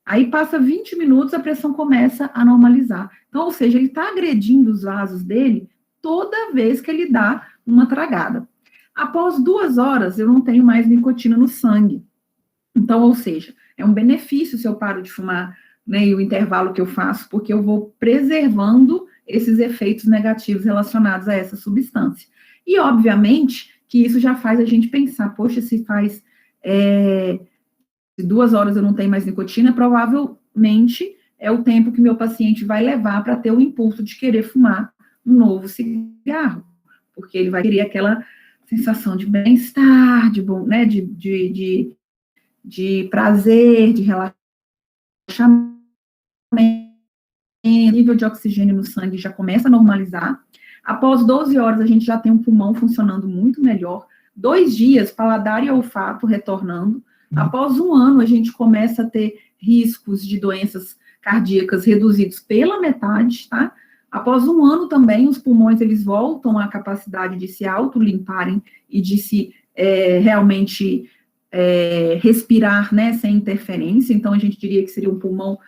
Aí passa 20 minutos, a pressão começa a normalizar. Então, ou seja, ele está agredindo os vasos dele toda vez que ele dá uma tragada. Após 2 horas, eu não tenho mais nicotina no sangue. Então, ou seja, é um benefício se eu paro de fumar né, e o intervalo que eu faço, porque eu vou preservando esses efeitos negativos relacionados a essa substância. E, obviamente, que isso já faz a gente pensar, poxa, se 2 horas eu não tenho mais nicotina, provavelmente é o tempo que meu paciente vai levar para ter o impulso de querer fumar um novo cigarro, porque ele vai querer aquela sensação de bem-estar, de bom, né, de prazer, de relaxamento, nível de oxigênio no sangue já começa a normalizar. Após 12 horas, a gente já tem um pulmão funcionando muito melhor. 2 dias, paladar e olfato retornando. Após 1 ano, a gente começa a ter riscos de doenças cardíacas reduzidos pela metade, tá? Após 1 ano também, os pulmões, eles voltam à capacidade de se autolimparem e de se realmente respirar, né, sem interferência. Então, a gente diria que seria um pulmão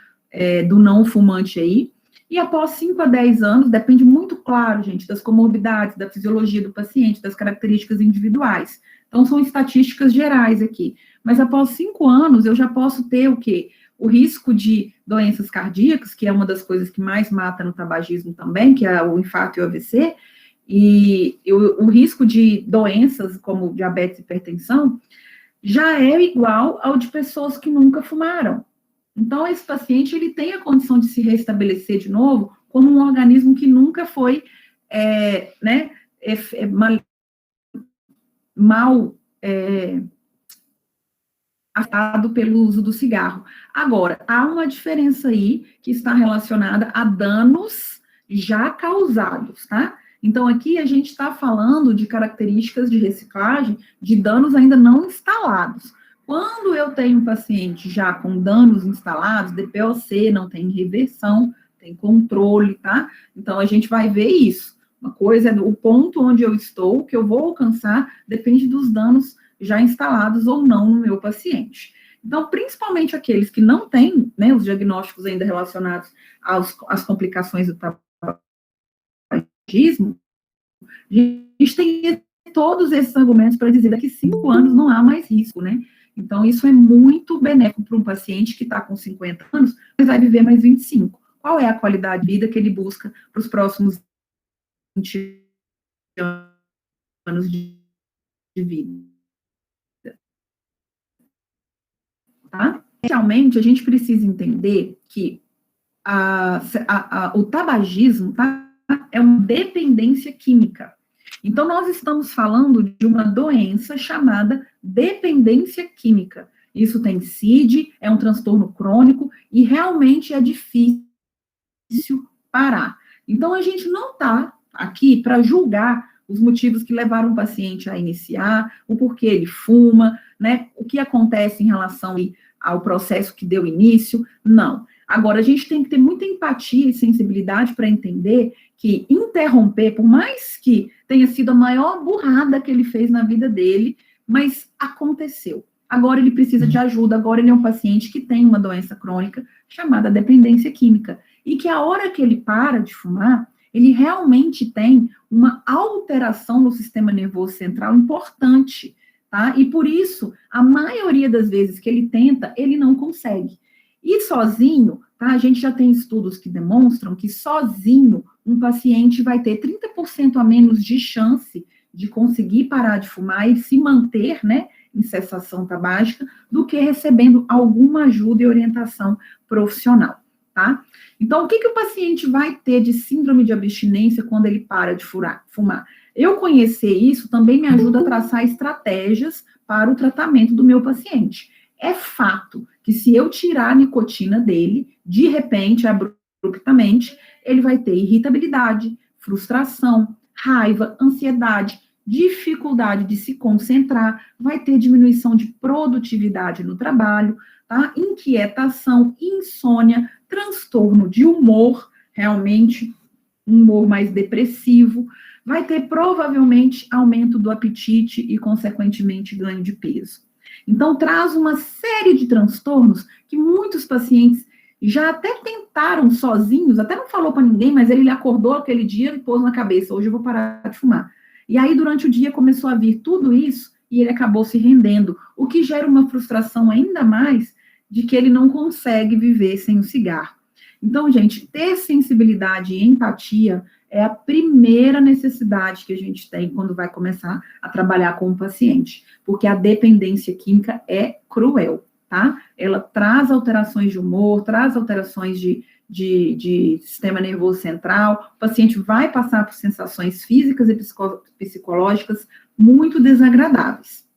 do não fumante aí. E após 5 a 10 anos, depende muito, claro, gente, das comorbidades, da fisiologia do paciente, das características individuais. Então, são estatísticas gerais aqui. Mas após 5 anos, eu já posso ter o quê? O risco de doenças cardíacas, que é uma das coisas que mais mata no tabagismo também, que é o infarto e o AVC, e o risco de doenças como diabetes e hipertensão já é igual ao de pessoas que nunca fumaram. Então, esse paciente, ele tem a condição de se restabelecer de novo como um organismo que nunca foi, mal afetado pelo uso do cigarro. Agora, há uma diferença aí que está relacionada a danos já causados, tá? Então, aqui a gente está falando de características de reciclagem de danos ainda não instalados. Quando eu tenho um paciente já com danos instalados, DPOC, não tem reversão, tem controle, tá? Então, a gente vai ver isso. Uma coisa é o ponto onde eu estou, que eu vou alcançar, depende dos danos já instalados ou não no meu paciente. Então, principalmente aqueles que não têm, né, os diagnósticos ainda relacionados às complicações do tabagismo, a gente tem todos esses argumentos para dizer que daqui 5 anos não há mais risco, né? Então, isso é muito benéfico para um paciente que está com 50 anos, mas vai viver mais 25. Qual é a qualidade de vida que ele busca para os próximos 20 anos de vida? Tá? Realmente, a gente precisa entender que o tabagismo, tá, é uma dependência química. Então, nós estamos falando de uma doença chamada dependência química. Isso tem CID, é um transtorno crônico e realmente é difícil parar. Então, a gente não está aqui para julgar os motivos que levaram o paciente a iniciar, o porquê ele fuma, né, o que acontece em relação ao processo que deu início, não. Agora, a gente tem que ter muita empatia e sensibilidade para entender que interromper, por mais que tenha sido a maior burrada que ele fez na vida dele, mas aconteceu. Agora ele precisa de ajuda, agora ele é um paciente que tem uma doença crônica chamada dependência química, e que a hora que ele para de fumar, ele realmente tem uma alteração no sistema nervoso central importante, tá? E por isso, a maioria das vezes que ele tenta, ele não consegue. E sozinho, tá? A gente já tem estudos que demonstram que sozinho um paciente vai ter 30% a menos de chance de conseguir parar de fumar e se manter, né, em cessação tabágica, do que recebendo alguma ajuda e orientação profissional, tá? Então, o que o paciente vai ter de síndrome de abstinência quando ele para de fumar? Eu conhecer isso também me ajuda a traçar estratégias para o tratamento do meu paciente. É fato que se eu tirar a nicotina dele, de repente, abruptamente, ele vai ter irritabilidade, frustração, raiva, ansiedade, dificuldade de se concentrar, vai ter diminuição de produtividade no trabalho, tá? Inquietação, insônia, transtorno de humor, realmente, um humor mais depressivo, vai ter provavelmente aumento do apetite e, consequentemente, ganho de peso. Então, traz uma série de transtornos que muitos pacientes já até tentaram sozinhos, até não falou para ninguém, mas ele acordou aquele dia e pôs na cabeça, hoje eu vou parar de fumar. E aí, durante o dia, começou a vir tudo isso e ele acabou se rendendo, o que gera uma frustração ainda mais de que ele não consegue viver sem o cigarro. Então, gente, ter sensibilidade e empatia é a primeira necessidade que a gente tem quando vai começar a trabalhar com o paciente, porque a dependência química é cruel, tá? Ela traz alterações de humor, traz alterações de sistema nervoso central, o paciente vai passar por sensações físicas e psicológicas muito desagradáveis.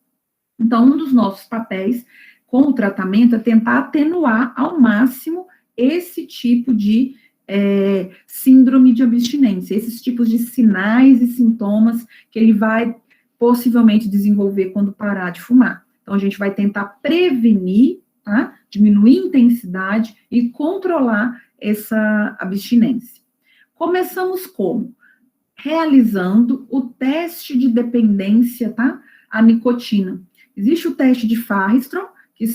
Então, um dos nossos papéis com o tratamento é tentar atenuar ao máximo esse tipo de síndrome de abstinência, esses tipos de sinais e sintomas que ele vai possivelmente desenvolver quando parar de fumar. Então, a gente vai tentar prevenir, tá? Diminuir a intensidade e controlar essa abstinência. Começamos como? Realizando o teste de dependência, tá? A nicotina. Existe o teste de Farristrom, que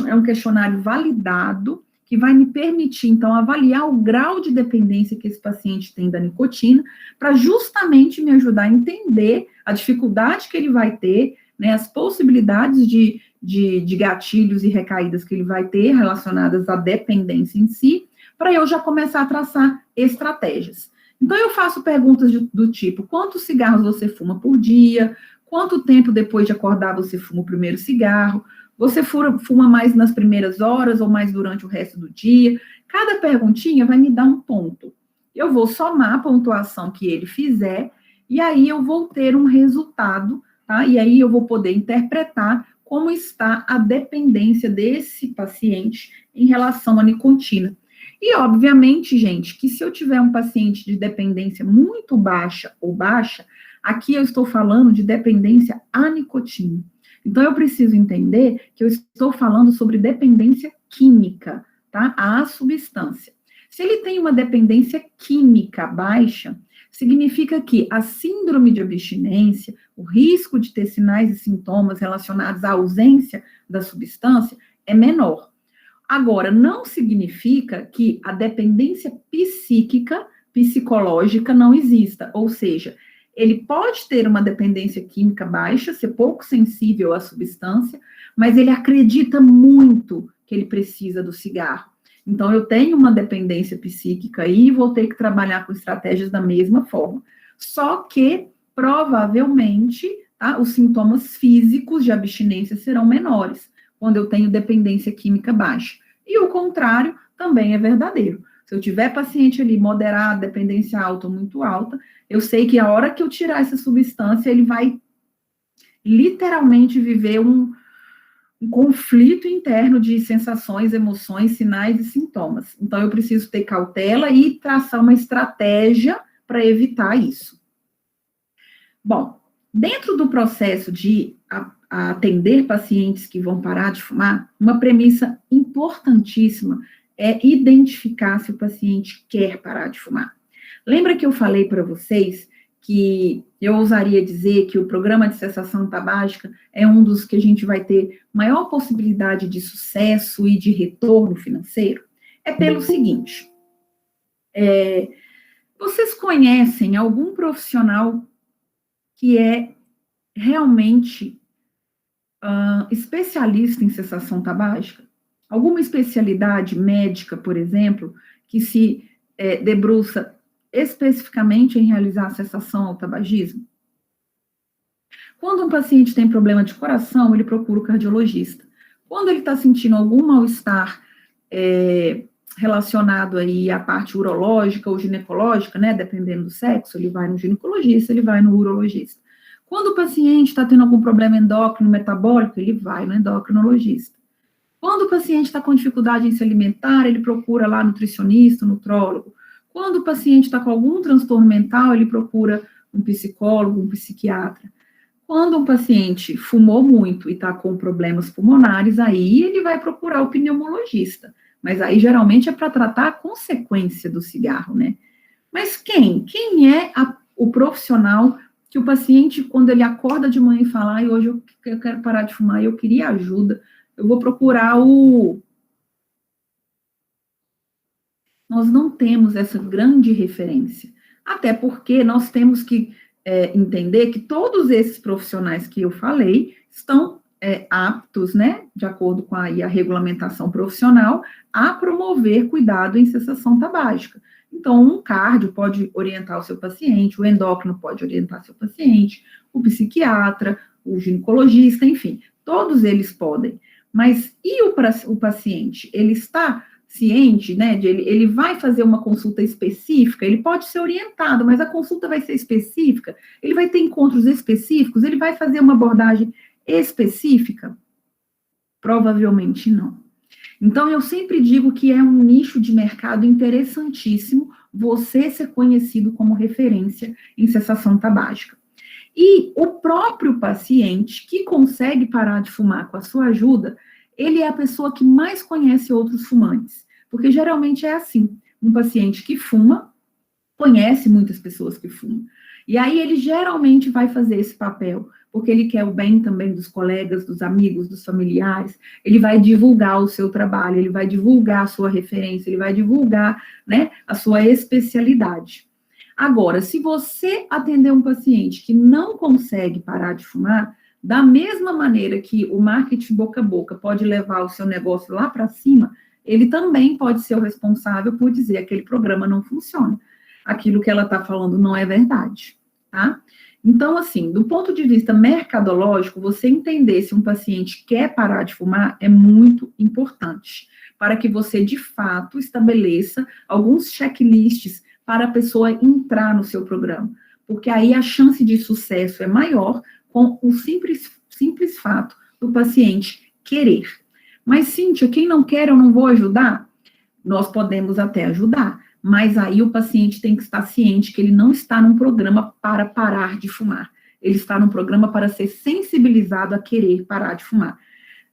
é um questionário validado, que vai me permitir, então, avaliar o grau de dependência que esse paciente tem da nicotina, para justamente me ajudar a entender a dificuldade que ele vai ter, né, as possibilidades de gatilhos e recaídas que ele vai ter relacionadas à dependência em si, para eu já começar a traçar estratégias. Então, eu faço perguntas do tipo, quantos cigarros você fuma por dia? Quanto tempo depois de acordar você fuma o primeiro cigarro? Você fuma mais nas primeiras horas ou mais durante o resto do dia? Cada perguntinha vai me dar um ponto. Eu vou somar a pontuação que ele fizer e aí eu vou ter um resultado, tá? E aí eu vou poder interpretar como está a dependência desse paciente em relação à nicotina. E, obviamente, gente, que se eu tiver um paciente de dependência muito baixa ou baixa, aqui eu estou falando de dependência à nicotina. Então, eu preciso entender que eu estou falando sobre dependência química, tá? À substância. Se ele tem uma dependência química baixa, significa que a síndrome de abstinência, o risco de ter sinais e sintomas relacionados à ausência da substância é menor. Agora, não significa que a dependência psíquica, psicológica não exista, ou seja, ele pode ter uma dependência química baixa, ser pouco sensível à substância, mas ele acredita muito que ele precisa do cigarro. Então, eu tenho uma dependência psíquica e vou ter que trabalhar com estratégias da mesma forma. Só que, provavelmente, tá, os sintomas físicos de abstinência serão menores quando eu tenho dependência química baixa. E o contrário também é verdadeiro. Se eu tiver paciente ali moderado, dependência alta ou muito alta, eu sei que a hora que eu tirar essa substância, ele vai literalmente viver um conflito interno de sensações, emoções, sinais e sintomas. Então, eu preciso ter cautela e traçar uma estratégia para evitar isso. Bom, dentro do processo de atender pacientes que vão parar de fumar, uma premissa importantíssima é identificar se o paciente quer parar de fumar. Lembra que eu falei para vocês que eu ousaria dizer que o programa de cessação tabágica é um dos que a gente vai ter maior possibilidade de sucesso e de retorno financeiro? É pelo seguinte, vocês conhecem algum profissional que é realmente especialista em cessação tabágica? Alguma especialidade médica, por exemplo, que se debruça especificamente em realizar a cessação ao tabagismo? Quando um paciente tem problema de coração, ele procura o cardiologista. Quando ele está sentindo algum mal-estar relacionado aí à parte urológica ou ginecológica, né, dependendo do sexo, ele vai no ginecologista, ele vai no urologista. Quando o paciente está tendo algum problema endócrino metabólico, ele vai no endocrinologista. Quando o paciente está com dificuldade em se alimentar, ele procura lá nutricionista, nutrólogo. Quando o paciente está com algum transtorno mental, ele procura um psicólogo, um psiquiatra. Quando um paciente fumou muito e está com problemas pulmonares, aí ele vai procurar o pneumologista. Mas aí, geralmente, é para tratar a consequência do cigarro, né? Mas quem? Quem é o profissional que o paciente, quando ele acorda de manhã e fala, hoje eu quero parar de fumar, eu queria ajuda, eu vou procurar Nós não temos essa grande referência, até porque nós temos que entender que todos esses profissionais que eu falei estão aptos, né, de acordo com a regulamentação profissional, a promover cuidado em cessação tabágica. Então, um cardio pode orientar o seu paciente, o endócrino pode orientar seu paciente, o psiquiatra, o ginecologista, enfim, todos eles podem. Mas e o paciente? Ele está ciente, né, ele vai fazer uma consulta específica, ele pode ser orientado, mas a consulta vai ser específica, ele vai ter encontros específicos, ele vai fazer uma abordagem específica? Provavelmente não. Então, eu sempre digo que é um nicho de mercado interessantíssimo você ser conhecido como referência em cessação tabágica. E o próprio paciente que consegue parar de fumar com a sua ajuda, ele é a pessoa que mais conhece outros fumantes. Porque geralmente é assim, um paciente que fuma, conhece muitas pessoas que fumam. E aí ele geralmente vai fazer esse papel, porque ele quer o bem também dos colegas, dos amigos, dos familiares, ele vai divulgar o seu trabalho, ele vai divulgar a sua referência, ele vai divulgar, né, a sua especialidade. Agora, se você atender um paciente que não consegue parar de fumar, da mesma maneira que o marketing boca a boca pode levar o seu negócio lá para cima, ele também pode ser o responsável por dizer que aquele programa não funciona. Aquilo que ela está falando não é verdade, tá? Então, assim, do ponto de vista mercadológico, você entender se um paciente quer parar de fumar é muito importante, para que você, de fato, estabeleça alguns checklists para a pessoa entrar no seu programa, porque aí a chance de sucesso é maior com o simples fato do paciente querer. Mas, Cíntia, quem não quer, eu não vou ajudar? Nós podemos até ajudar, mas aí o paciente tem que estar ciente que ele não está num programa para parar de fumar. Ele está num programa para ser sensibilizado a querer parar de fumar.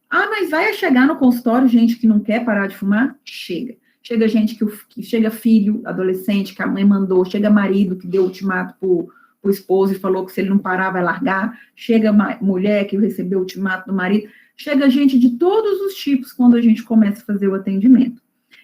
Ah, mas vai chegar no consultório gente que não quer parar de fumar? Chega. Chega gente que chega filho, adolescente, que a mãe mandou, chega marido que deu ultimato pro esposo e falou que se ele não parar vai largar, chega mulher que recebeu o ultimato do marido, chega gente de todos os tipos quando a gente começa a fazer o atendimento.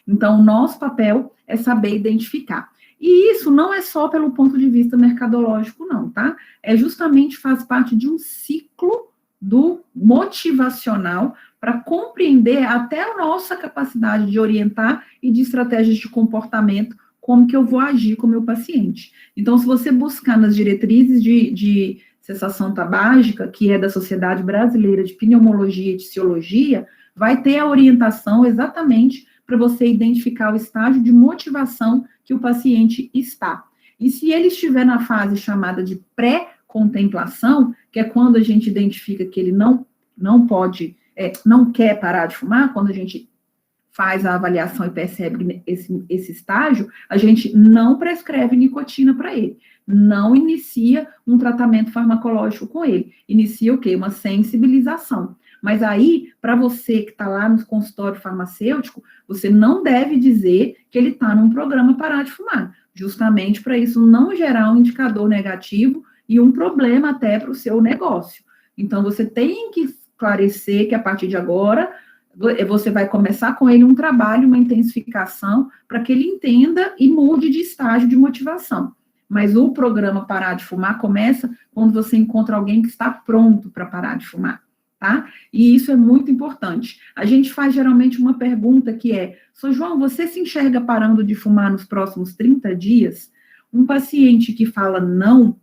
Então, o nosso papel é saber identificar. E isso não é só pelo ponto de vista mercadológico, não, tá? É justamente faz parte de um ciclo do motivacional para compreender até a nossa capacidade de orientar e de estratégias de comportamento, como que eu vou agir com o meu paciente. Então, se você buscar nas diretrizes de cessação tabágica, que é da Sociedade Brasileira de Pneumologia e Tisiologia, vai ter a orientação exatamente para você identificar o estágio de motivação que o paciente está. E se ele estiver na fase chamada de pré-contemplação, que é quando a gente identifica que ele não quer parar de fumar, quando a gente faz a avaliação e percebe esse estágio, a gente não prescreve nicotina para ele, não inicia um tratamento farmacológico com ele, inicia o quê? Uma sensibilização. Mas aí, para você que está lá no consultório farmacêutico, você não deve dizer que ele está num programa parar de fumar, justamente para isso não gerar um indicador negativo e um problema até para o seu negócio. Então, você tem que esclarecer que a partir de agora, você vai começar com ele um trabalho, uma intensificação, para que ele entenda e mude de estágio de motivação. Mas o programa Parar de Fumar começa quando você encontra alguém que está pronto para parar de fumar. Tá? E isso é muito importante. A gente faz geralmente uma pergunta que é: Sr. João, você se enxerga parando de fumar nos próximos 30 dias? Um paciente que fala não,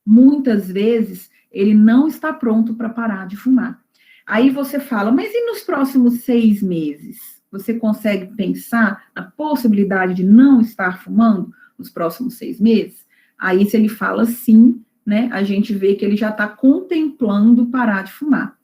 muitas vezes ele não está pronto para parar de fumar. Aí você fala, mas e nos próximos 6 meses? Você consegue pensar na possibilidade de não estar fumando nos próximos 6 meses? Aí se ele fala sim, né, a gente vê que ele já está contemplando parar de fumar.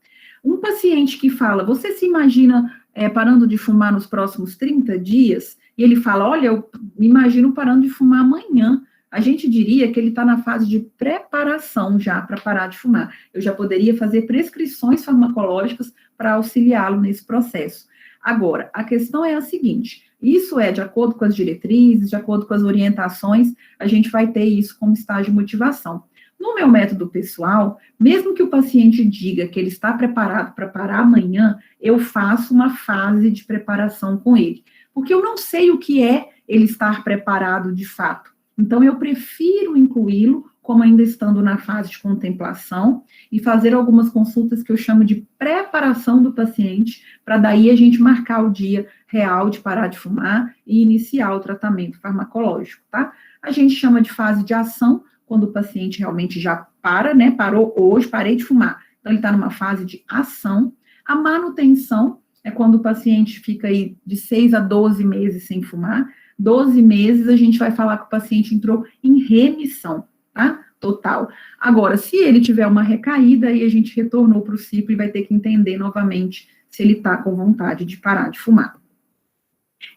Um paciente que fala, você se imagina parando de fumar nos próximos 30 dias? E ele fala, olha, eu me imagino parando de fumar amanhã. A gente diria que ele está na fase de preparação já para parar de fumar. Eu já poderia fazer prescrições farmacológicas para auxiliá-lo nesse processo. Agora, a questão é a seguinte, isso é de acordo com as diretrizes, de acordo com as orientações, a gente vai ter isso como estágio de motivação. No meu método pessoal, mesmo que o paciente diga que ele está preparado para parar amanhã, eu faço uma fase de preparação com ele, porque eu não sei o que é ele estar preparado de fato. Então, eu prefiro incluí-lo como ainda estando na fase de contemplação, e fazer algumas consultas que eu chamo de preparação do paciente, para daí a gente marcar o dia real de parar de fumar e iniciar o tratamento farmacológico, tá? A gente chama de fase de ação, quando o paciente realmente já para, né? Parou hoje, parei de fumar. Então, ele está numa fase de ação. A manutenção é quando o paciente fica aí de 6 a 12 meses sem fumar. 12 meses, a gente vai falar que o paciente entrou em remissão, tá? Total. Agora, se ele tiver uma recaída, aí a gente retornou para o ciclo e vai ter que entender novamente se ele está com vontade de parar de fumar.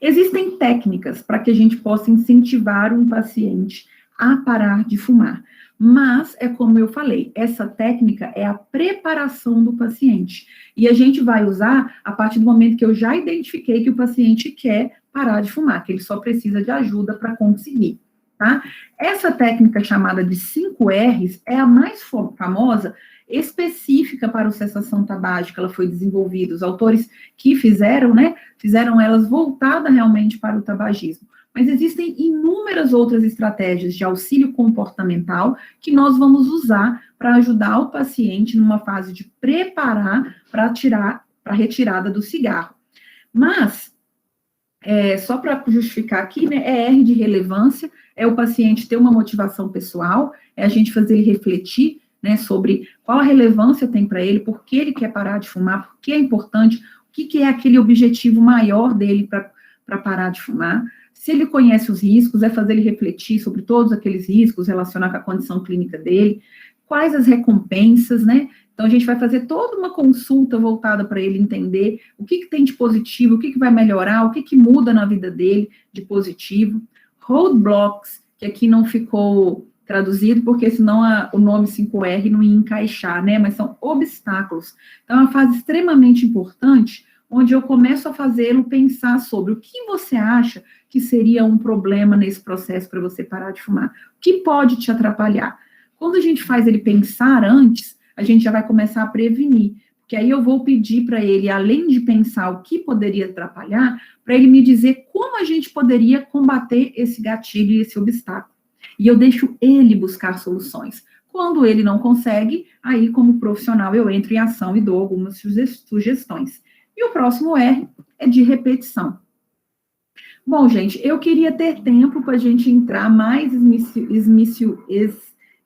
Existem técnicas para que a gente possa incentivar um paciente a parar de fumar, mas é como eu falei, essa técnica é a preparação do paciente, e a gente vai usar a partir do momento que eu já identifiquei que o paciente quer parar de fumar, que ele só precisa de ajuda para conseguir, tá? Essa técnica chamada de 5 R's é a mais famosa, específica para o cessação tabágica. Ela foi desenvolvida, os autores que fizeram, né, fizeram elas voltada realmente para o tabagismo. Mas existem inúmeras outras estratégias de auxílio comportamental que nós vamos usar para ajudar o paciente numa fase de preparar para a retirada do cigarro. Mas, só para justificar aqui, né, é R de relevância, é o paciente ter uma motivação pessoal, é a gente fazer ele refletir, né, sobre qual a relevância tem para ele, por que ele quer parar de fumar, por que é importante, o que é aquele objetivo maior dele para parar de fumar. Se ele conhece os riscos, é fazer ele refletir sobre todos aqueles riscos, relacionar com a condição clínica dele, quais as recompensas, né? Então, a gente vai fazer toda uma consulta voltada para ele entender o que tem de positivo, o que vai melhorar, o que muda na vida dele de positivo. Roadblocks, que aqui não ficou traduzido, porque senão o nome 5R não ia encaixar, né? Mas são obstáculos. Então, é uma fase extremamente importante, onde eu começo a fazê-lo pensar sobre o que você acha que seria um problema nesse processo para você parar de fumar. O que pode te atrapalhar? Quando a gente faz ele pensar antes, a gente já vai começar a prevenir, porque aí eu vou pedir para ele, além de pensar o que poderia atrapalhar, para ele me dizer como a gente poderia combater esse gatilho e esse obstáculo. E eu deixo ele buscar soluções. Quando ele não consegue, aí como profissional eu entro em ação e dou algumas sugestões. E o próximo R é de repetição. Bom, gente, eu queria ter tempo para a gente entrar mais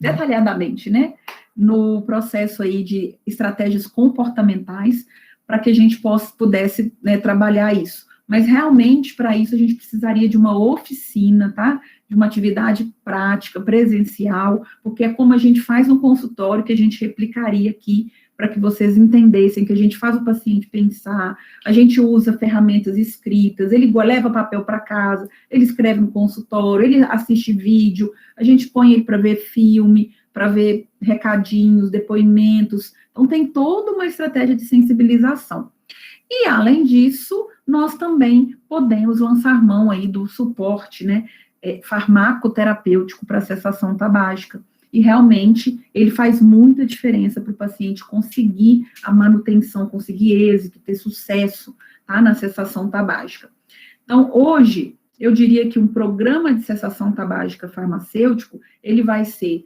detalhadamente, né, no processo aí de estratégias comportamentais, para que a gente pudesse, né, trabalhar isso. Mas, realmente, para isso, a gente precisaria de uma oficina, tá? De uma atividade prática, presencial, porque é como a gente faz no consultório, que a gente replicaria aqui, para que vocês entendessem que a gente faz o paciente pensar, a gente usa ferramentas escritas, ele leva papel para casa, ele escreve no consultório, ele assiste vídeo, a gente põe ele para ver filme, para ver recadinhos, depoimentos. Então, tem toda uma estratégia de sensibilização. E, além disso, nós também podemos lançar mão aí do suporte, né, farmacoterapêutico para a cessação tabágica. E, realmente, ele faz muita diferença para o paciente conseguir a manutenção, conseguir êxito, ter sucesso, tá, na cessação tabágica. Então, hoje, eu diria que um programa de cessação tabágica farmacêutico, ele vai ser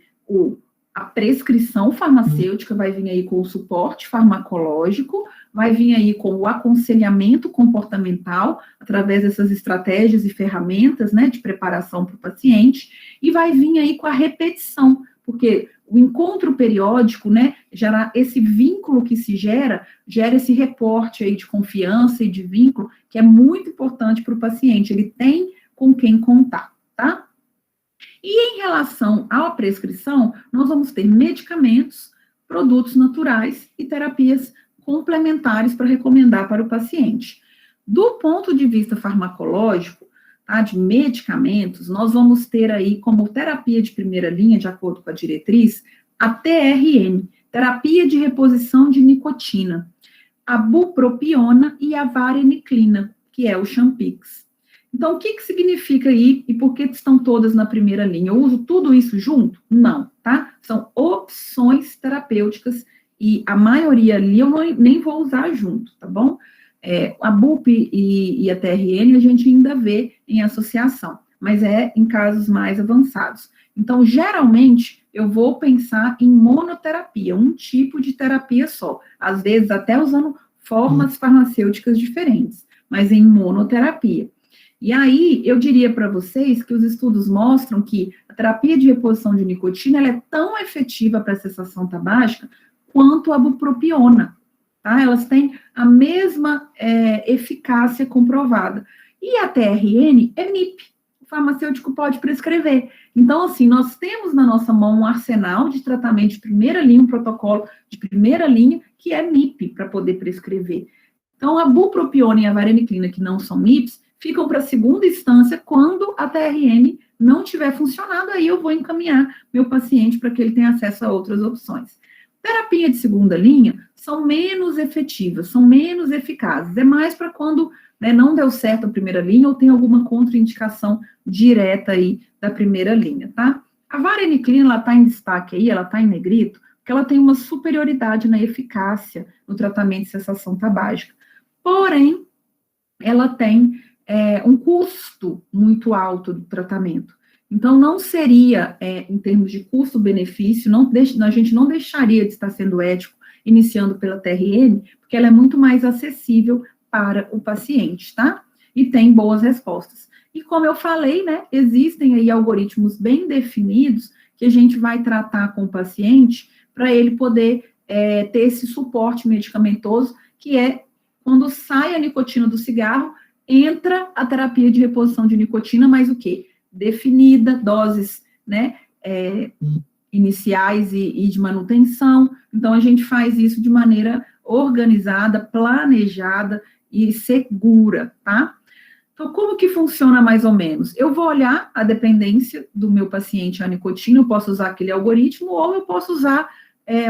a prescrição farmacêutica, vai vir aí com o suporte farmacológico, vai vir aí com o aconselhamento comportamental, através dessas estratégias e ferramentas, né, de preparação para o paciente, e vai vir aí com a repetição, porque o encontro periódico, né, gera esse vínculo que se gera esse reporte aí de confiança e de vínculo, que é muito importante para o paciente, ele tem com quem contar, tá? E em relação à prescrição, nós vamos ter medicamentos, produtos naturais e terapias complementares para recomendar para o paciente. Do ponto de vista farmacológico, tá, de medicamentos, nós vamos ter aí como terapia de primeira linha, de acordo com a diretriz, a TRN, terapia de reposição de nicotina, a bupropiona e a vareniclina, que é o Champix. Então, o que significa aí e por que estão todas na primeira linha? Eu uso tudo isso junto? Não, tá? São opções terapêuticas e a maioria ali eu nem vou usar junto, tá bom? A BUP e a TRN a gente ainda vê em associação, mas é em casos mais avançados. Então, geralmente, eu vou pensar em monoterapia, um tipo de terapia só, às vezes até usando formas farmacêuticas diferentes, mas em monoterapia. E aí, eu diria para vocês que os estudos mostram que a terapia de reposição de nicotina ela é tão efetiva para a cessação tabágica quanto a bupropiona, tá? Elas têm a mesma eficácia comprovada. E a TRN é NIP, o farmacêutico pode prescrever. Então, assim, nós temos na nossa mão um arsenal de tratamento de primeira linha, um protocolo de primeira linha, que é NIP, para poder prescrever. Então, a bupropiona e a vareniclina, que não são NIPs, ficam para a segunda instância quando a TRN não tiver funcionado, aí eu vou encaminhar meu paciente para que ele tenha acesso a outras opções. Terapia de segunda linha são menos efetivas, são menos eficazes, é mais para quando não deu certo a primeira linha ou tem alguma contraindicação direta aí da primeira linha, tá? A vareniclina, ela está em destaque aí, ela está em negrito, porque ela tem uma superioridade na eficácia no tratamento de cessação tabágica. Porém, ela tem um custo muito alto do tratamento. Então, não seria, em termos de custo-benefício, a gente não deixaria de estar sendo ético iniciando pela TRN, porque ela é muito mais acessível para o paciente, tá? E tem boas respostas. E como eu falei, né, existem aí algoritmos bem definidos que a gente vai tratar com o paciente para ele poder ter esse suporte medicamentoso, que é quando sai a nicotina do cigarro, entra a terapia de reposição de nicotina, mas o quê? Definida, doses, né, iniciais e de manutenção. Então, a gente faz isso de maneira organizada, planejada e segura, tá? Então, como que funciona mais ou menos? Eu vou olhar a dependência do meu paciente à nicotina, eu posso usar aquele algoritmo, ou eu posso usar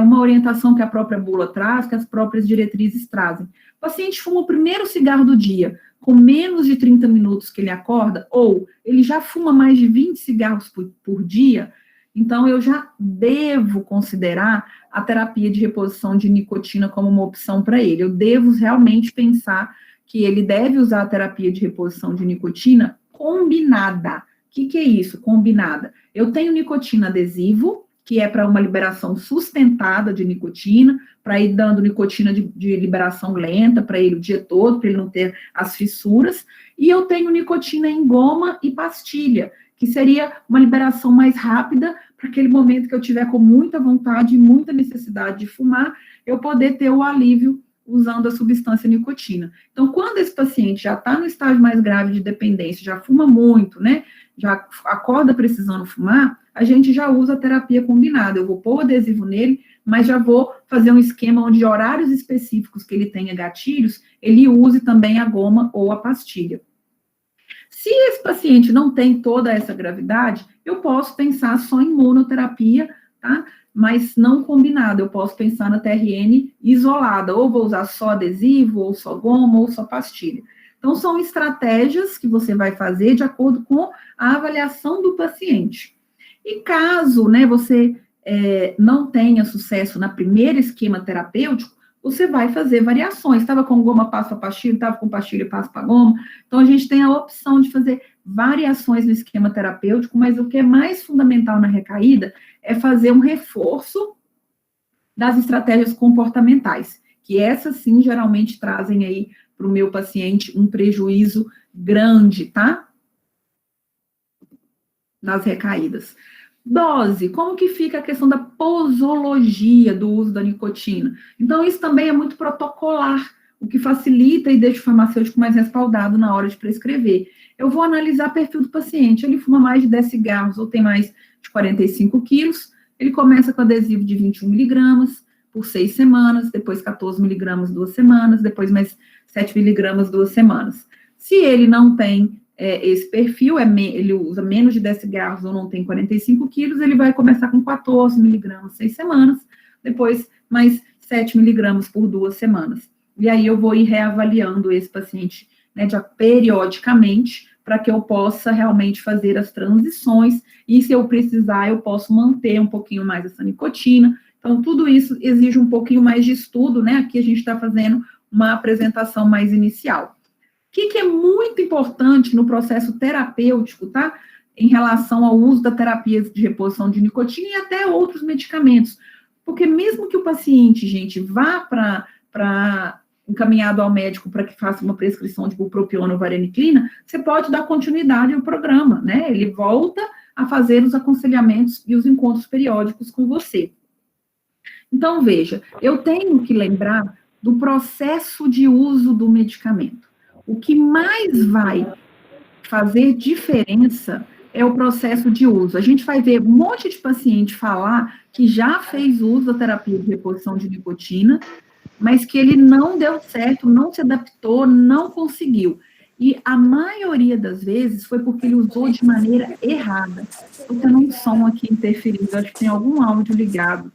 uma orientação que a própria bula traz, que as próprias diretrizes trazem. O paciente fuma o primeiro cigarro do dia, com menos de 30 minutos que ele acorda, ou ele já fuma mais de 20 cigarros por dia, então eu já devo considerar a terapia de reposição de nicotina como uma opção para ele. Eu devo realmente pensar que ele deve usar a terapia de reposição de nicotina combinada. O que é isso, combinada? Eu tenho nicotina adesivo, que é para uma liberação sustentada de nicotina, para ir dando nicotina de liberação lenta para ele o dia todo, para ele não ter as fissuras, e eu tenho nicotina em goma e pastilha, que seria uma liberação mais rápida, para aquele momento que eu tiver com muita vontade e muita necessidade de fumar, eu poder ter o alívio usando a substância nicotina. Então, quando esse paciente já está no estágio mais grave de dependência, já fuma muito, né, já acorda precisando fumar, a gente já usa a terapia combinada. Eu vou pôr o adesivo nele, mas já vou fazer um esquema onde horários específicos que ele tenha gatilhos, ele use também a goma ou a pastilha. Se esse paciente não tem toda essa gravidade, eu posso pensar só em monoterapia, tá? Mas não combinada. Eu posso pensar na TRN isolada, ou vou usar só adesivo, ou só goma, ou só pastilha. Então, são estratégias que você vai fazer de acordo com a avaliação do paciente. E caso, né, você não tenha sucesso na primeira esquema terapêutico, você vai fazer variações. Estava com goma, passo para pastilha, estava com pastilha, passo para goma. Então, a gente tem a opção de fazer variações no esquema terapêutico, mas o que é mais fundamental na recaída é fazer um reforço das estratégias comportamentais, que essas, sim, geralmente trazem aí para o meu paciente um prejuízo grande, tá? Nas recaídas. Dose, como que fica a questão da posologia do uso da nicotina? Então, isso também é muito protocolar, o que facilita e deixa o farmacêutico mais respaldado na hora de prescrever. Eu vou analisar o perfil do paciente, ele fuma mais de 10 cigarros ou tem mais de 45 quilos, ele começa com adesivo de 21 miligramas por 6 semanas, depois 14 miligramas 2 semanas, depois mais 7 miligramas 2 semanas. Se ele não tem esse perfil, ele usa menos de 10 cigarros ou não tem 45 quilos, ele vai começar com 14 miligramas 6 semanas, depois mais 7 miligramas por 2 semanas. E aí eu vou ir reavaliando esse paciente, né, periodicamente, para que eu possa realmente fazer as transições, e se eu precisar, eu posso manter um pouquinho mais essa nicotina. Então, tudo isso exige um pouquinho mais de estudo, né? Aqui a gente está fazendo uma apresentação mais inicial. O que é muito importante no processo terapêutico, tá? em relação ao uso da terapia de reposição de nicotina e até outros medicamentos. Porque mesmo que o paciente, gente, vá para encaminhado ao médico para que faça uma prescrição de bupropiona ou vareniclina, você pode dar continuidade ao programa, né? Ele volta a fazer os aconselhamentos e os encontros periódicos com você. Então, veja, eu tenho que lembrar do processo de uso do medicamento. O que mais vai fazer diferença é o processo de uso. A gente vai ver um monte de paciente falar que já fez uso da terapia de reposição de nicotina, mas que ele não deu certo, não se adaptou, não conseguiu. E a maioria das vezes foi porque ele usou de maneira errada. Estou tendo um som aqui interferindo, acho que tem algum áudio ligado.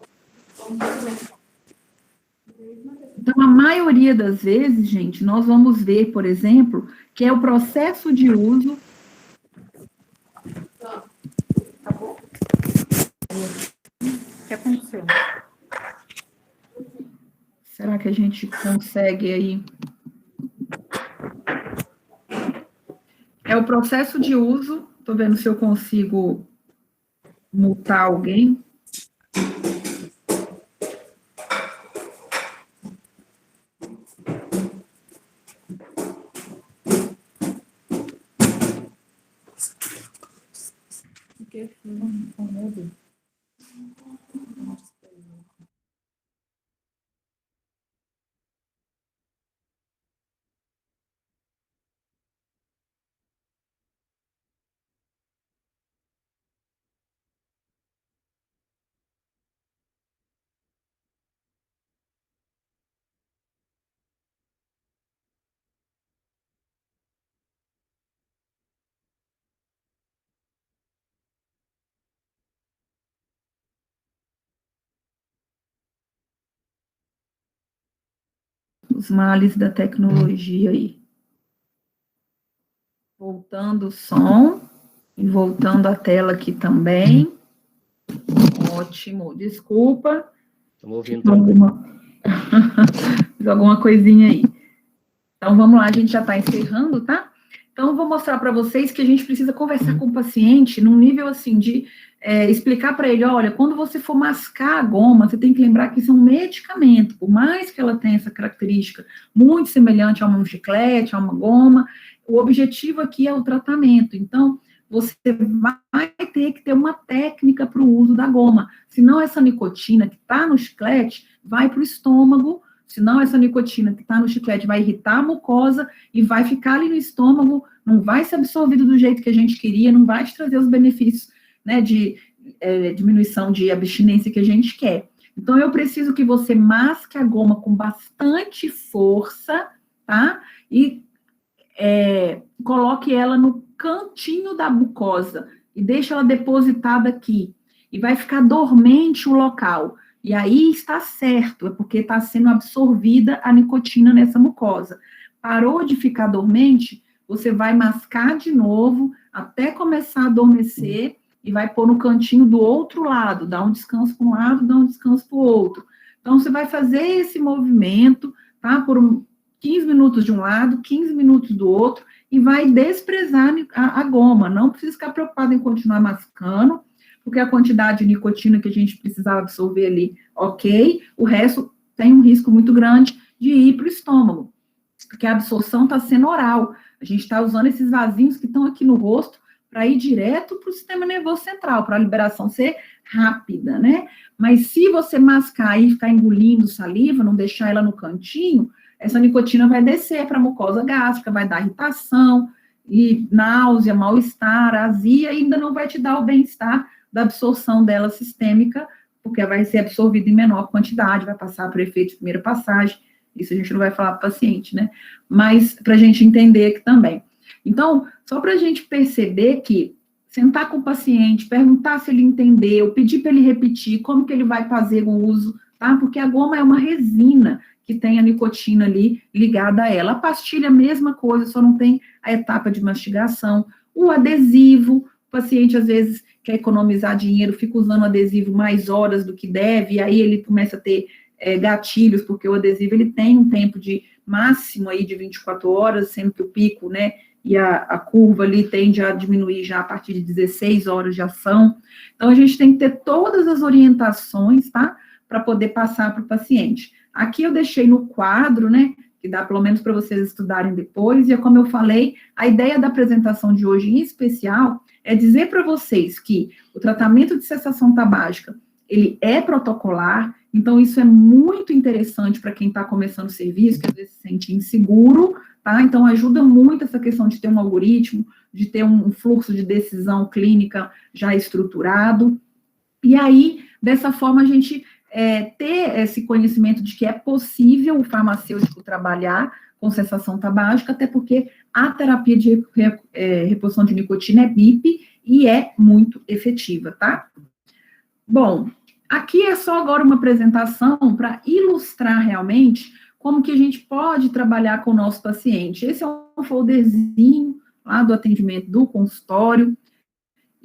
Então, a maioria das vezes, gente, nós vamos ver, por exemplo, que é o processo de uso. O que aconteceu? Será que a gente consegue aí? É o processo de uso. Estou vendo se eu consigo mutar alguém. Os males da tecnologia aí. Voltando o som e voltando a tela aqui também. Ótimo, desculpa. Estamos ouvindo. Fiz alguma coisinha aí. Então, vamos lá, a gente já está encerrando, tá? Então, eu vou mostrar para vocês que a gente precisa conversar com o paciente num nível, assim, de explicar para ele, olha, quando você for mascar a goma, você tem que lembrar que isso é um medicamento, por mais que ela tenha essa característica muito semelhante a um chiclete, a uma goma, o objetivo aqui é o tratamento. Então, você vai ter que ter uma técnica para o uso da goma, senão essa nicotina que está no chiclete vai para o estômago, senão essa nicotina que está no chiclete vai irritar a mucosa e vai ficar ali no estômago, não vai ser absorvido do jeito que a gente queria, não vai te trazer os benefícios, né, de diminuição de abstinência que a gente quer. Então, eu preciso que você masque a goma com bastante força, tá? E coloque ela no cantinho da mucosa e deixe ela depositada aqui. E vai ficar dormente o local. E aí está certo, é porque está sendo absorvida a nicotina nessa mucosa. Parou de ficar dormente, você vai mascar de novo até começar a adormecer e vai pôr no cantinho do outro lado, dá um descanso para um lado, dá um descanso para o outro. Então, você vai fazer esse movimento, tá? Por 15 minutos de um lado, 15 minutos do outro, e vai desprezar a goma. Não precisa ficar preocupado em continuar mascando, porque a quantidade de nicotina que a gente precisava absorver ali, ok, o resto tem um risco muito grande de ir para o estômago, porque a absorção está sendo oral. A gente está usando esses vasinhos que estão aqui no rosto para ir direto para o sistema nervoso central, para a liberação ser rápida, né? Mas se você mascar e ficar engolindo saliva, não deixar ela no cantinho, essa nicotina vai descer para a mucosa gástrica, vai dar irritação, e náusea, mal-estar, azia, e ainda não vai te dar o bem-estar da absorção dela sistêmica, porque vai ser absorvida em menor quantidade, vai passar por efeito de primeira passagem, isso a gente não vai falar para o paciente, né? Mas para a gente entender aqui também. Então, só para a gente perceber que sentar com o paciente, perguntar se ele entendeu, pedir para ele repetir, como que ele vai fazer o uso, tá? Porque a goma é uma resina que tem a nicotina ali ligada a ela. A pastilha, a mesma coisa, só não tem a etapa de mastigação. O adesivo, o paciente, às vezes, quer economizar dinheiro, fica usando o adesivo mais horas do que deve, e aí ele começa a ter gatilhos, porque o adesivo, ele tem um tempo de máximo aí de 24 horas, sendo que o pico, né, e a curva ali tende a diminuir já a partir de 16 horas de ação. Então, a gente tem que ter todas as orientações, tá? Para poder passar para o paciente. Aqui eu deixei no quadro, né? Que dá pelo menos para vocês estudarem depois, e como eu falei, a ideia da apresentação de hoje em especial é dizer para vocês que o tratamento de cessação tabágica, ele é protocolar, então isso é muito interessante para quem está começando o serviço, que às vezes se sente inseguro, tá? Então ajuda muito essa questão de ter um algoritmo, de ter um fluxo de decisão clínica já estruturado, e aí, dessa forma, a gente ter esse conhecimento de que é possível o farmacêutico trabalhar com cessação tabágica, até porque a terapia de reposição de nicotina é BIP e é muito efetiva, tá? Bom, aqui é só agora uma apresentação para ilustrar realmente como que a gente pode trabalhar com o nosso paciente. Esse é um folderzinho lá do atendimento do consultório,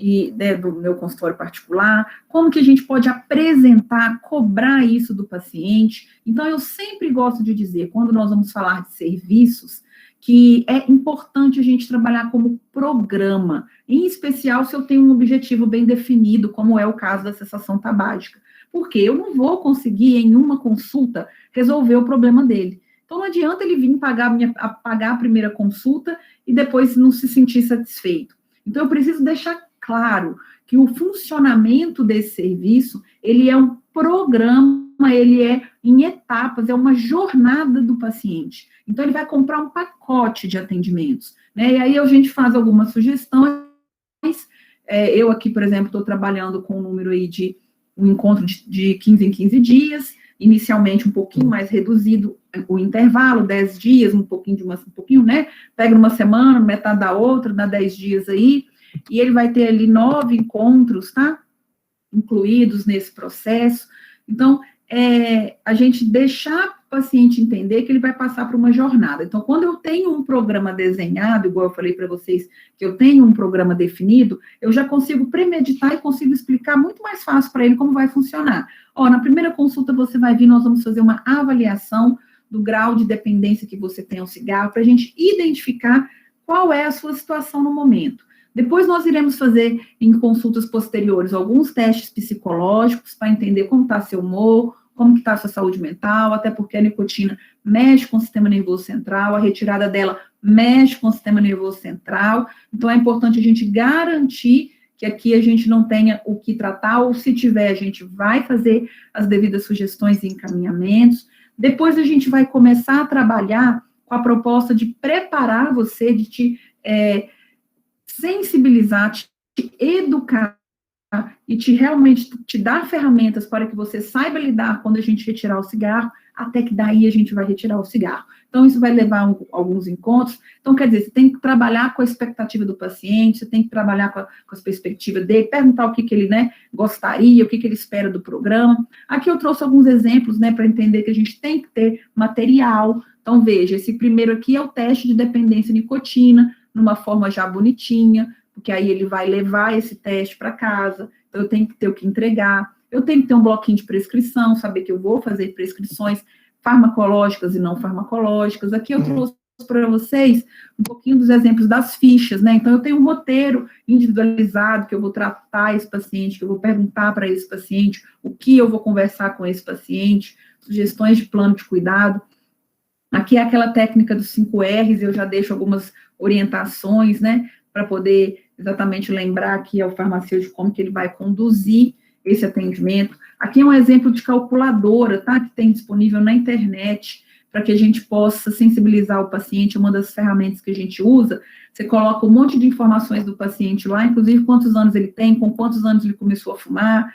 e do meu consultório particular, como que a gente pode apresentar, cobrar isso do paciente. Então, eu sempre gosto de dizer, quando nós vamos falar de serviços, que é importante a gente trabalhar como programa, em especial se eu tenho um objetivo bem definido, como é o caso da cessação tabágica, porque eu não vou conseguir, em uma consulta, resolver o problema dele. Então, não adianta ele vir pagar a primeira consulta e depois não se sentir satisfeito. Então, eu preciso deixar claro que o funcionamento desse serviço, ele é um programa, ele é em etapas, é uma jornada do paciente. Então, ele vai comprar um pacote de atendimentos, né? E aí a gente faz algumas sugestões. Eu aqui, por exemplo, estou trabalhando com um número aí de um encontro de 15 em 15 dias, inicialmente um pouquinho mais reduzido o intervalo, 10 dias, um pouquinho, né? Pega uma semana, metade da outra, dá 10 dias aí, e ele vai ter ali 9 encontros, tá? Incluídos nesse processo. Então, a gente deixar o paciente entender que ele vai passar por uma jornada. Então, quando eu tenho um programa desenhado, igual eu falei para vocês, que eu tenho um programa definido, eu já consigo premeditar e consigo explicar muito mais fácil para ele como vai funcionar. Na primeira consulta você vai vir, nós vamos fazer uma avaliação do grau de dependência que você tem ao cigarro, para a gente identificar qual é a sua situação no momento. Depois nós iremos fazer, em consultas posteriores, alguns testes psicológicos para entender como está seu humor, como que está a sua saúde mental, até porque a nicotina mexe com o sistema nervoso central, a retirada dela mexe com o sistema nervoso central, então é importante a gente garantir que aqui a gente não tenha o que tratar, ou se tiver, a gente vai fazer as devidas sugestões e encaminhamentos. Depois a gente vai começar a trabalhar com a proposta de preparar você, de te sensibilizar, te educar e realmente te dar ferramentas para que você saiba lidar quando a gente retirar o cigarro, até que daí a gente vai retirar o cigarro. Então, isso vai levar alguns encontros. Então, quer dizer, você tem que trabalhar com a expectativa do paciente, você tem que trabalhar com as perspectivas dele, perguntar o que ele, gostaria, o que ele espera do programa. Aqui eu trouxe alguns exemplos, para entender que a gente tem que ter material. Então, veja, esse primeiro aqui é o teste de dependência nicotina, numa forma já bonitinha, porque aí ele vai levar esse teste para casa, então eu tenho que ter o que entregar, eu tenho que ter um bloquinho de prescrição, saber que eu vou fazer prescrições farmacológicas e não farmacológicas. Aqui eu trouxe para vocês um pouquinho dos exemplos das fichas, então eu tenho um roteiro individualizado que eu vou tratar esse paciente, que eu vou perguntar para esse paciente o que eu vou conversar com esse paciente, sugestões de plano de cuidado. Aqui é aquela técnica dos 5 R's, eu já deixo algumas orientações, para poder exatamente lembrar aqui ao farmacêutico como que ele vai conduzir esse atendimento. Aqui é um exemplo de calculadora, que tem disponível na internet, para que a gente possa sensibilizar o paciente, uma das ferramentas que a gente usa, você coloca um monte de informações do paciente lá, inclusive quantos anos ele tem, com quantos anos ele começou a fumar,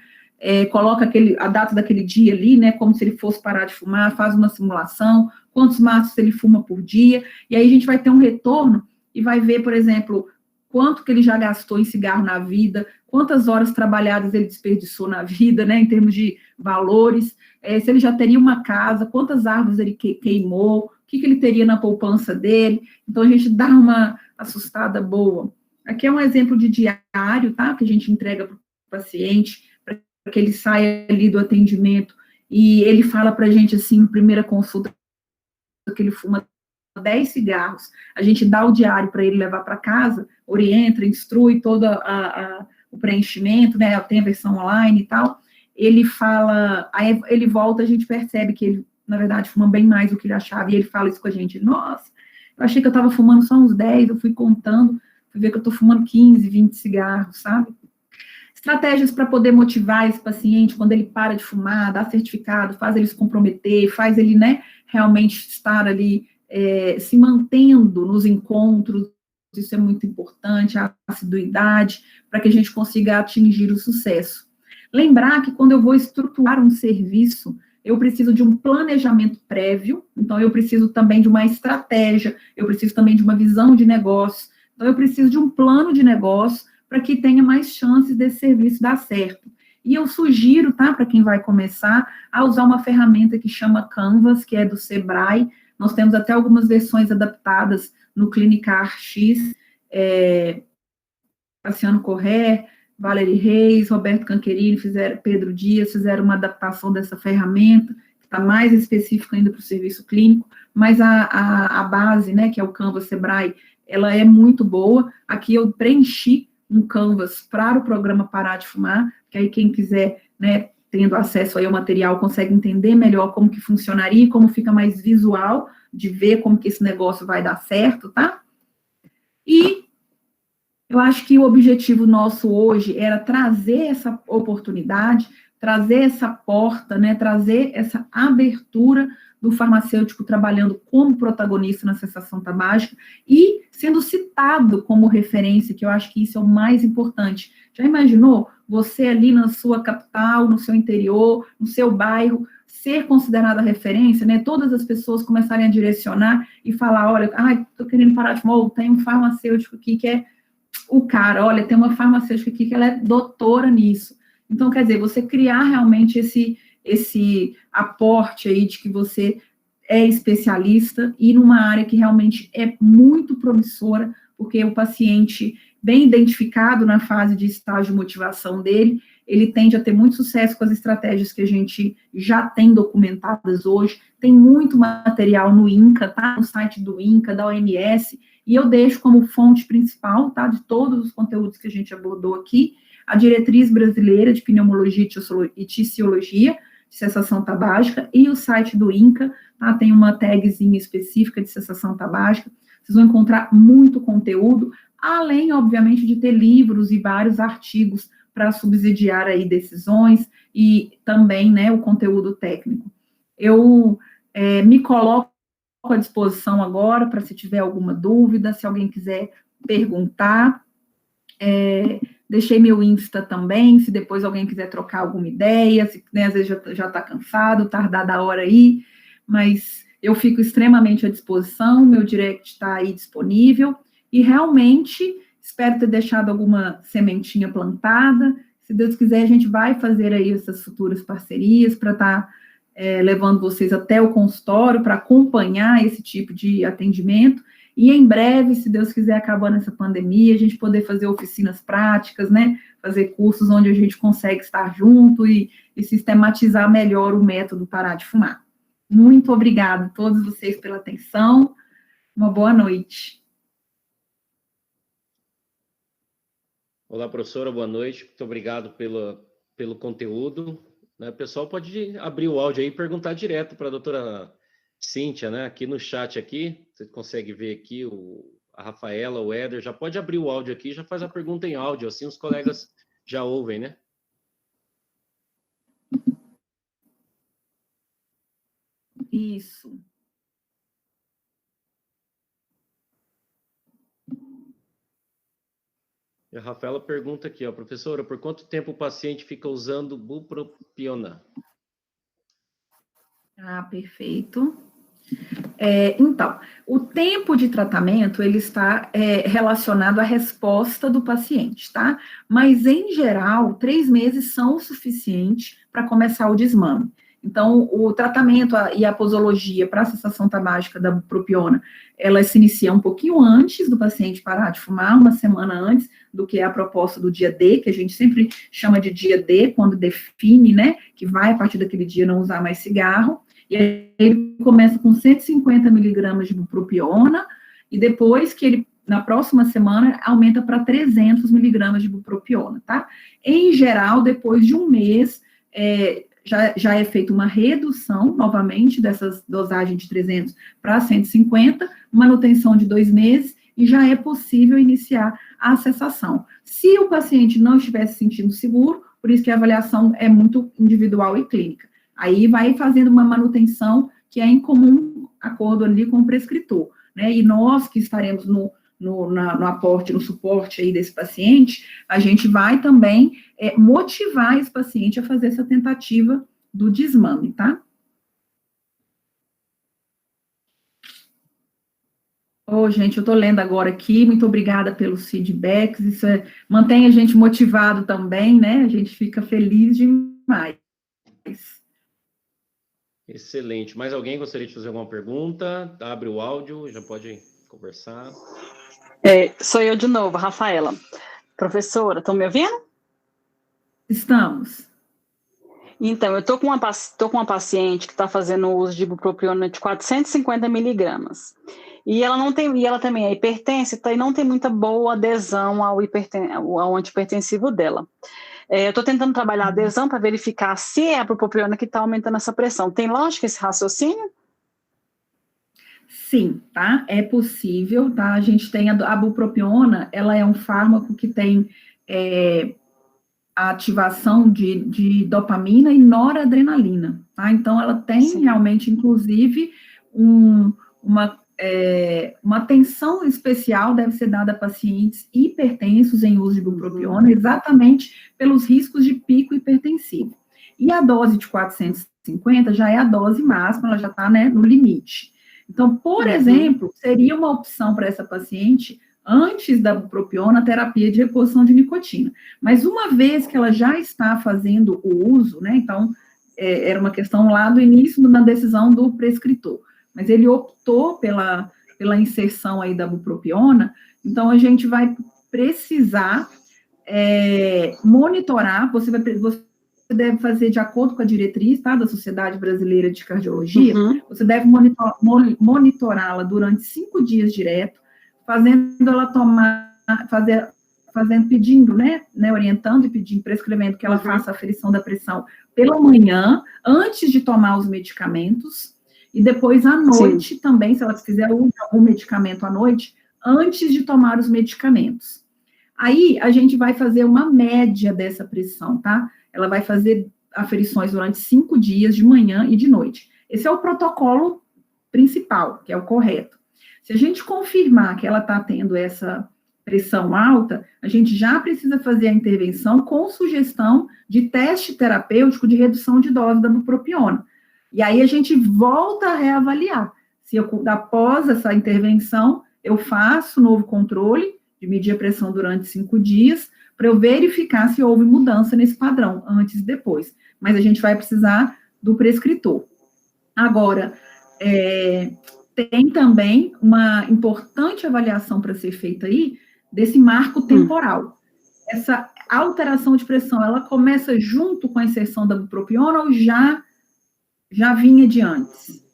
coloca a data daquele dia ali, como se ele fosse parar de fumar, faz uma simulação, quantos maços ele fuma por dia, e aí a gente vai ter um retorno e vai ver, por exemplo, quanto que ele já gastou em cigarro na vida, quantas horas trabalhadas ele desperdiçou na vida, em termos de valores, se ele já teria uma casa, quantas árvores ele queimou, o que ele teria na poupança dele. Então, a gente dá uma assustada boa. Aqui é um exemplo de diário, que a gente entrega para o paciente, para que ele saia ali do atendimento, e ele fala para a gente, assim, na primeira consulta, que ele fuma 10 cigarros, a gente dá o diário para ele levar para casa, orienta, instrui todo o preenchimento, né, tem a versão online e tal, ele fala, aí ele volta, a gente percebe que ele, na verdade, fuma bem mais do que ele achava, e ele fala isso com a gente, nossa, eu achei que eu estava fumando só uns 10, eu fui contando, fui ver que eu estou fumando 15, 20 cigarros, sabe? Estratégias para poder motivar esse paciente quando ele para de fumar, dar certificado, faz ele se comprometer, faz ele, né, realmente estar ali se mantendo nos encontros, isso é muito importante, a assiduidade, para que a gente consiga atingir o sucesso. Lembrar que quando eu vou estruturar um serviço, eu preciso de um planejamento prévio, então eu preciso também de uma estratégia, eu preciso também de uma visão de negócio, então eu preciso de um plano de negócio para que tenha mais chances desse serviço dar certo. E eu sugiro, tá, para quem vai começar, a usar uma ferramenta que chama Canvas, que é do Sebrae. Nós temos até algumas versões adaptadas no Clinicar X, Cassiano Corrêa, Valerie Reis, Roberto Canquerini, Pedro Dias, fizeram uma adaptação dessa ferramenta, que está mais específica ainda para o serviço clínico, mas a base, né, que é o Canvas Sebrae, ela é muito boa. Aqui eu preenchi um Canvas para o programa Parar de Fumar, que aí quem quiser, né, tendo acesso aí ao material, consegue entender melhor como que funcionaria, como fica mais visual, de ver como que esse negócio vai dar certo, tá? E eu acho que o objetivo nosso hoje era trazer essa oportunidade, trazer essa porta, né, trazer essa abertura do farmacêutico trabalhando como protagonista na cessação tabágica e sendo citado como referência, que eu acho que isso é o mais importante. Já imaginou você ali na sua capital, no seu interior, no seu bairro, ser considerada referência, né? Todas as pessoas começarem a direcionar e falar, olha, estou querendo parar de fumar, tem um farmacêutico aqui que é o cara, olha, tem uma farmacêutica aqui que ela é doutora nisso. Então, quer dizer, você criar realmente esse aporte aí de que você é especialista e numa área que realmente é muito promissora, porque o paciente bem identificado na fase de estágio de motivação dele, ele tende a ter muito sucesso com as estratégias que a gente já tem documentadas hoje. Tem muito material no INCA, tá? No site do INCA, da OMS, e eu deixo como fonte principal, tá? De todos os conteúdos que a gente abordou aqui, a Diretriz Brasileira de Pneumologia e Ticiologia, de cessação tabágica, e o site do INCA, tá? Tem uma tagzinha específica de cessação tabágica. Vocês vão encontrar muito conteúdo, além, obviamente, de ter livros e vários artigos para subsidiar aí decisões e também, né, o conteúdo técnico. Eu me coloco à disposição agora para se tiver alguma dúvida, se alguém quiser perguntar. Deixei meu Insta também, se depois alguém quiser trocar alguma ideia, se, né, às vezes já está cansado, tardada a hora aí, mas eu fico extremamente à disposição, meu direct está aí disponível, e realmente espero ter deixado alguma sementinha plantada. Se Deus quiser, a gente vai fazer aí essas futuras parcerias para estar levando vocês até o consultório para acompanhar esse tipo de atendimento. E em breve, se Deus quiser, acabando essa pandemia, a gente poder fazer oficinas práticas, né? Fazer cursos onde a gente consegue estar junto e sistematizar melhor o método Parar de Fumar. Muito obrigada a todos vocês pela atenção. Uma boa noite. Olá, professora, boa noite. Muito obrigado pelo conteúdo. O pessoal pode abrir o áudio aí e perguntar direto para a doutora Cíntia, né? Aqui no chat aqui, você consegue ver aqui a Rafaela, o Éder, já pode abrir o áudio aqui, já faz a pergunta em áudio, assim os colegas já ouvem, né? Isso. E a Rafaela pergunta aqui, ó, professora, por quanto tempo o paciente fica usando bupropiona? Perfeito. Então, o tempo de tratamento, ele está relacionado à resposta do paciente, tá? Mas, em geral, 3 meses são o suficiente para começar o desmame. Então, o tratamento e a posologia para a cessação tabágica da bupropiona, ela se inicia um pouquinho antes do paciente parar de fumar, uma semana antes do que é a proposta do dia D, que a gente sempre chama de dia D, quando define, né, que vai, a partir daquele dia, não usar mais cigarro. E aí ele começa com 150 miligramas de bupropiona, e depois que ele, na próxima semana, aumenta para 300 miligramas de bupropiona, tá? Em geral, depois de um mês, já é feita uma redução, novamente, dessas dosagens de 300 para 150, manutenção de 2 meses, e já é possível iniciar a cessação. Se o paciente não estiver se sentindo seguro, por isso que a avaliação é muito individual e clínica. Aí vai fazendo uma manutenção que é em comum acordo ali com o prescritor, né? E nós que estaremos no aporte, no suporte aí desse paciente, a gente vai também motivar esse paciente a fazer essa tentativa do desmame, tá? Gente, eu estou lendo agora aqui, muito obrigada pelos feedbacks, isso mantém a gente motivado também, né? A gente fica feliz demais. Excelente. Mais alguém gostaria de fazer alguma pergunta? Abre o áudio, já pode conversar. Sou eu de novo, Rafaela. Professora, estão me ouvindo? Estamos. Então, eu estou com uma paciente que está fazendo uso de bupropiona de 450 miligramas. E ela também é hipertensa e não tem muita boa adesão ao antihipertensivo dela. Eu estou tentando trabalhar a adesão para verificar se é a bupropiona que está aumentando essa pressão. Tem lógica esse raciocínio? Sim, tá? É possível, tá? A gente tem a bupropiona, ela é um fármaco que tem a ativação de dopamina e noradrenalina, tá? Então, ela tem realmente, inclusive, uma atenção especial deve ser dada a pacientes hipertensos em uso de bupropiona, exatamente pelos riscos de pico hipertensivo. E a dose de 450 já é a dose máxima, ela já está, né, no limite. Então, por exemplo, seria uma opção para essa paciente, antes da bupropiona, terapia de reposição de nicotina. Mas uma vez que ela já está fazendo o uso, né, então, era uma questão lá do início da decisão do prescritor. Mas ele optou pela inserção aí da bupropiona, então a gente vai precisar monitorar, você deve fazer de acordo com a diretriz, tá, da Sociedade Brasileira de Cardiologia, você deve monitorá-la durante 5 dias direto, fazendo ela pedindo, né, orientando e pedindo, prescrevendo que ela faça a aferição da pressão pela manhã, antes de tomar os medicamentos, e depois à noite também, se ela fizer algum medicamento à noite, antes de tomar os medicamentos. Aí, a gente vai fazer uma média dessa pressão, tá? Ela vai fazer aferições durante 5 dias, de manhã e de noite. Esse é o protocolo principal, que é o correto. Se a gente confirmar que ela está tendo essa pressão alta, a gente já precisa fazer a intervenção com sugestão de teste terapêutico de redução de dose da bupropiona. E aí a gente volta a reavaliar. Se após essa intervenção, eu faço novo controle de medir a pressão durante 5 dias, para eu verificar se houve mudança nesse padrão, antes e depois. Mas a gente vai precisar do prescritor. Agora, tem também uma importante avaliação para ser feita aí, desse marco temporal. Essa alteração de pressão, ela começa junto com a inserção da bupropiona ou já vinha de antes?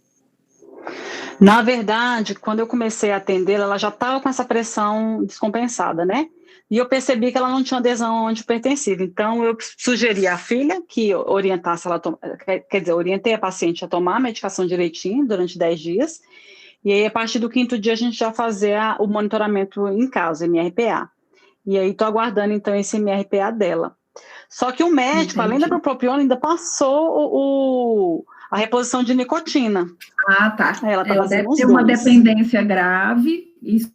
Na verdade, quando eu comecei a atendê-la, ela já estava com essa pressão descompensada, né? E eu percebi que ela não tinha adesão ao antihipertensivo. Então, eu sugeri à filha que orientasse ela, orientei a paciente a tomar a medicação direitinho durante 10 dias. E aí, a partir do 5º dia, a gente já fazia o monitoramento em casa, MRPA. E aí, estou aguardando, então, esse MRPA dela. Só que o médico, além da bupropiona, ainda passou a reposição de nicotina. Ah, tá. Ela deve ter uma dependência grave, isso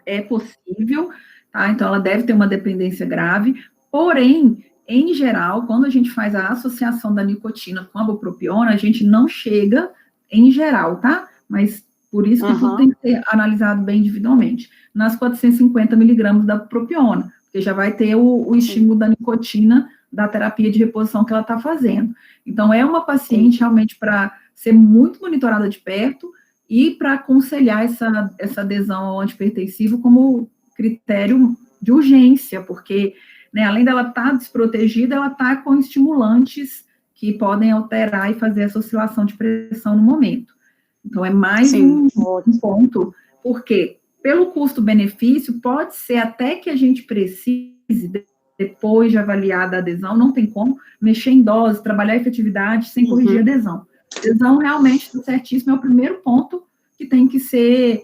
é possível, tá? Então, ela deve ter uma dependência grave, porém, em geral, quando a gente faz a associação da nicotina com a bupropiona, a gente não chega em geral, tá? Mas por isso que tudo tem que ser analisado bem individualmente. Nas 450 miligramas da bupropiona, porque já vai ter o estímulo da nicotina da terapia de reposição que ela está fazendo. Então, é uma paciente realmente para ser muito monitorada de perto e para aconselhar essa adesão ao antihipertensivo como critério de urgência, porque, né, além dela estar desprotegida, ela está com estimulantes que podem alterar e fazer essa oscilação de pressão no momento. Então, é mais Sim, um ponto, porque pelo custo-benefício, pode ser até que a gente precise, depois de avaliar a adesão, não tem como mexer em dose, trabalhar a efetividade sem corrigir a adesão. A adesão realmente está certíssimo, é o primeiro ponto que tem que ser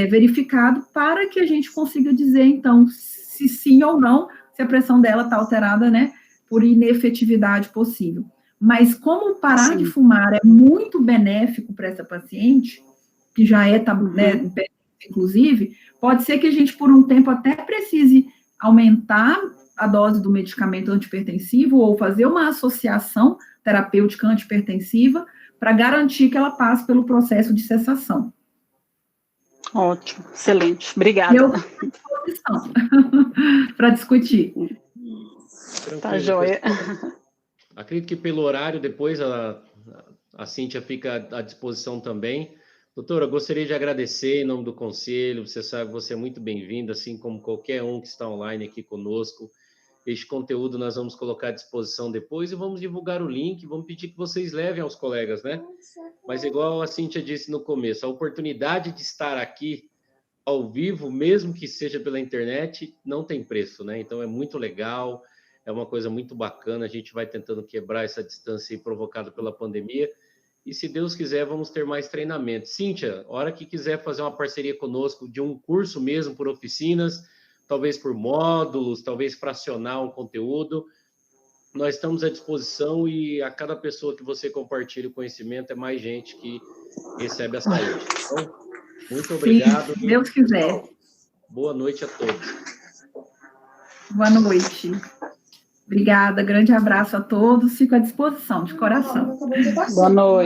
verificado para que a gente consiga dizer, então, se sim ou não, se a pressão dela está alterada, né, por inefetividade possível. Mas como parar de fumar é muito benéfico para essa paciente, que já é tabu, né, inclusive, pode ser que a gente, por um tempo, até precise aumentar a dose do medicamento antihipertensivo ou fazer uma associação terapêutica antihipertensiva para garantir que ela passe pelo processo de cessação. Ótimo, excelente. Obrigada. Eu estou à disposição para discutir. Tá joia. Acredito que pelo horário, depois a Cíntia fica à disposição também. Doutora, eu gostaria de agradecer em nome do Conselho, você sabe, você é muito bem-vinda, assim como qualquer um que está online aqui conosco. Este conteúdo nós vamos colocar à disposição depois e vamos divulgar o link, vamos pedir que vocês levem aos colegas, né? Mas igual a Cíntia disse no começo, a oportunidade de estar aqui ao vivo, mesmo que seja pela internet, não tem preço, né? Então é muito legal, é uma coisa muito bacana, a gente vai tentando quebrar essa distância aí provocada pela pandemia. E se Deus quiser, vamos ter mais treinamento. Cíntia, a hora que quiser fazer uma parceria conosco de um curso mesmo por oficinas, talvez por módulos, talvez fracionar um conteúdo, nós estamos à disposição e a cada pessoa que você compartilha o conhecimento é mais gente que recebe a saúde. Então, muito obrigado. Se Deus quiser. Boa noite a todos. Boa noite. Obrigada, grande abraço a todos, fico à disposição, de coração. Boa noite.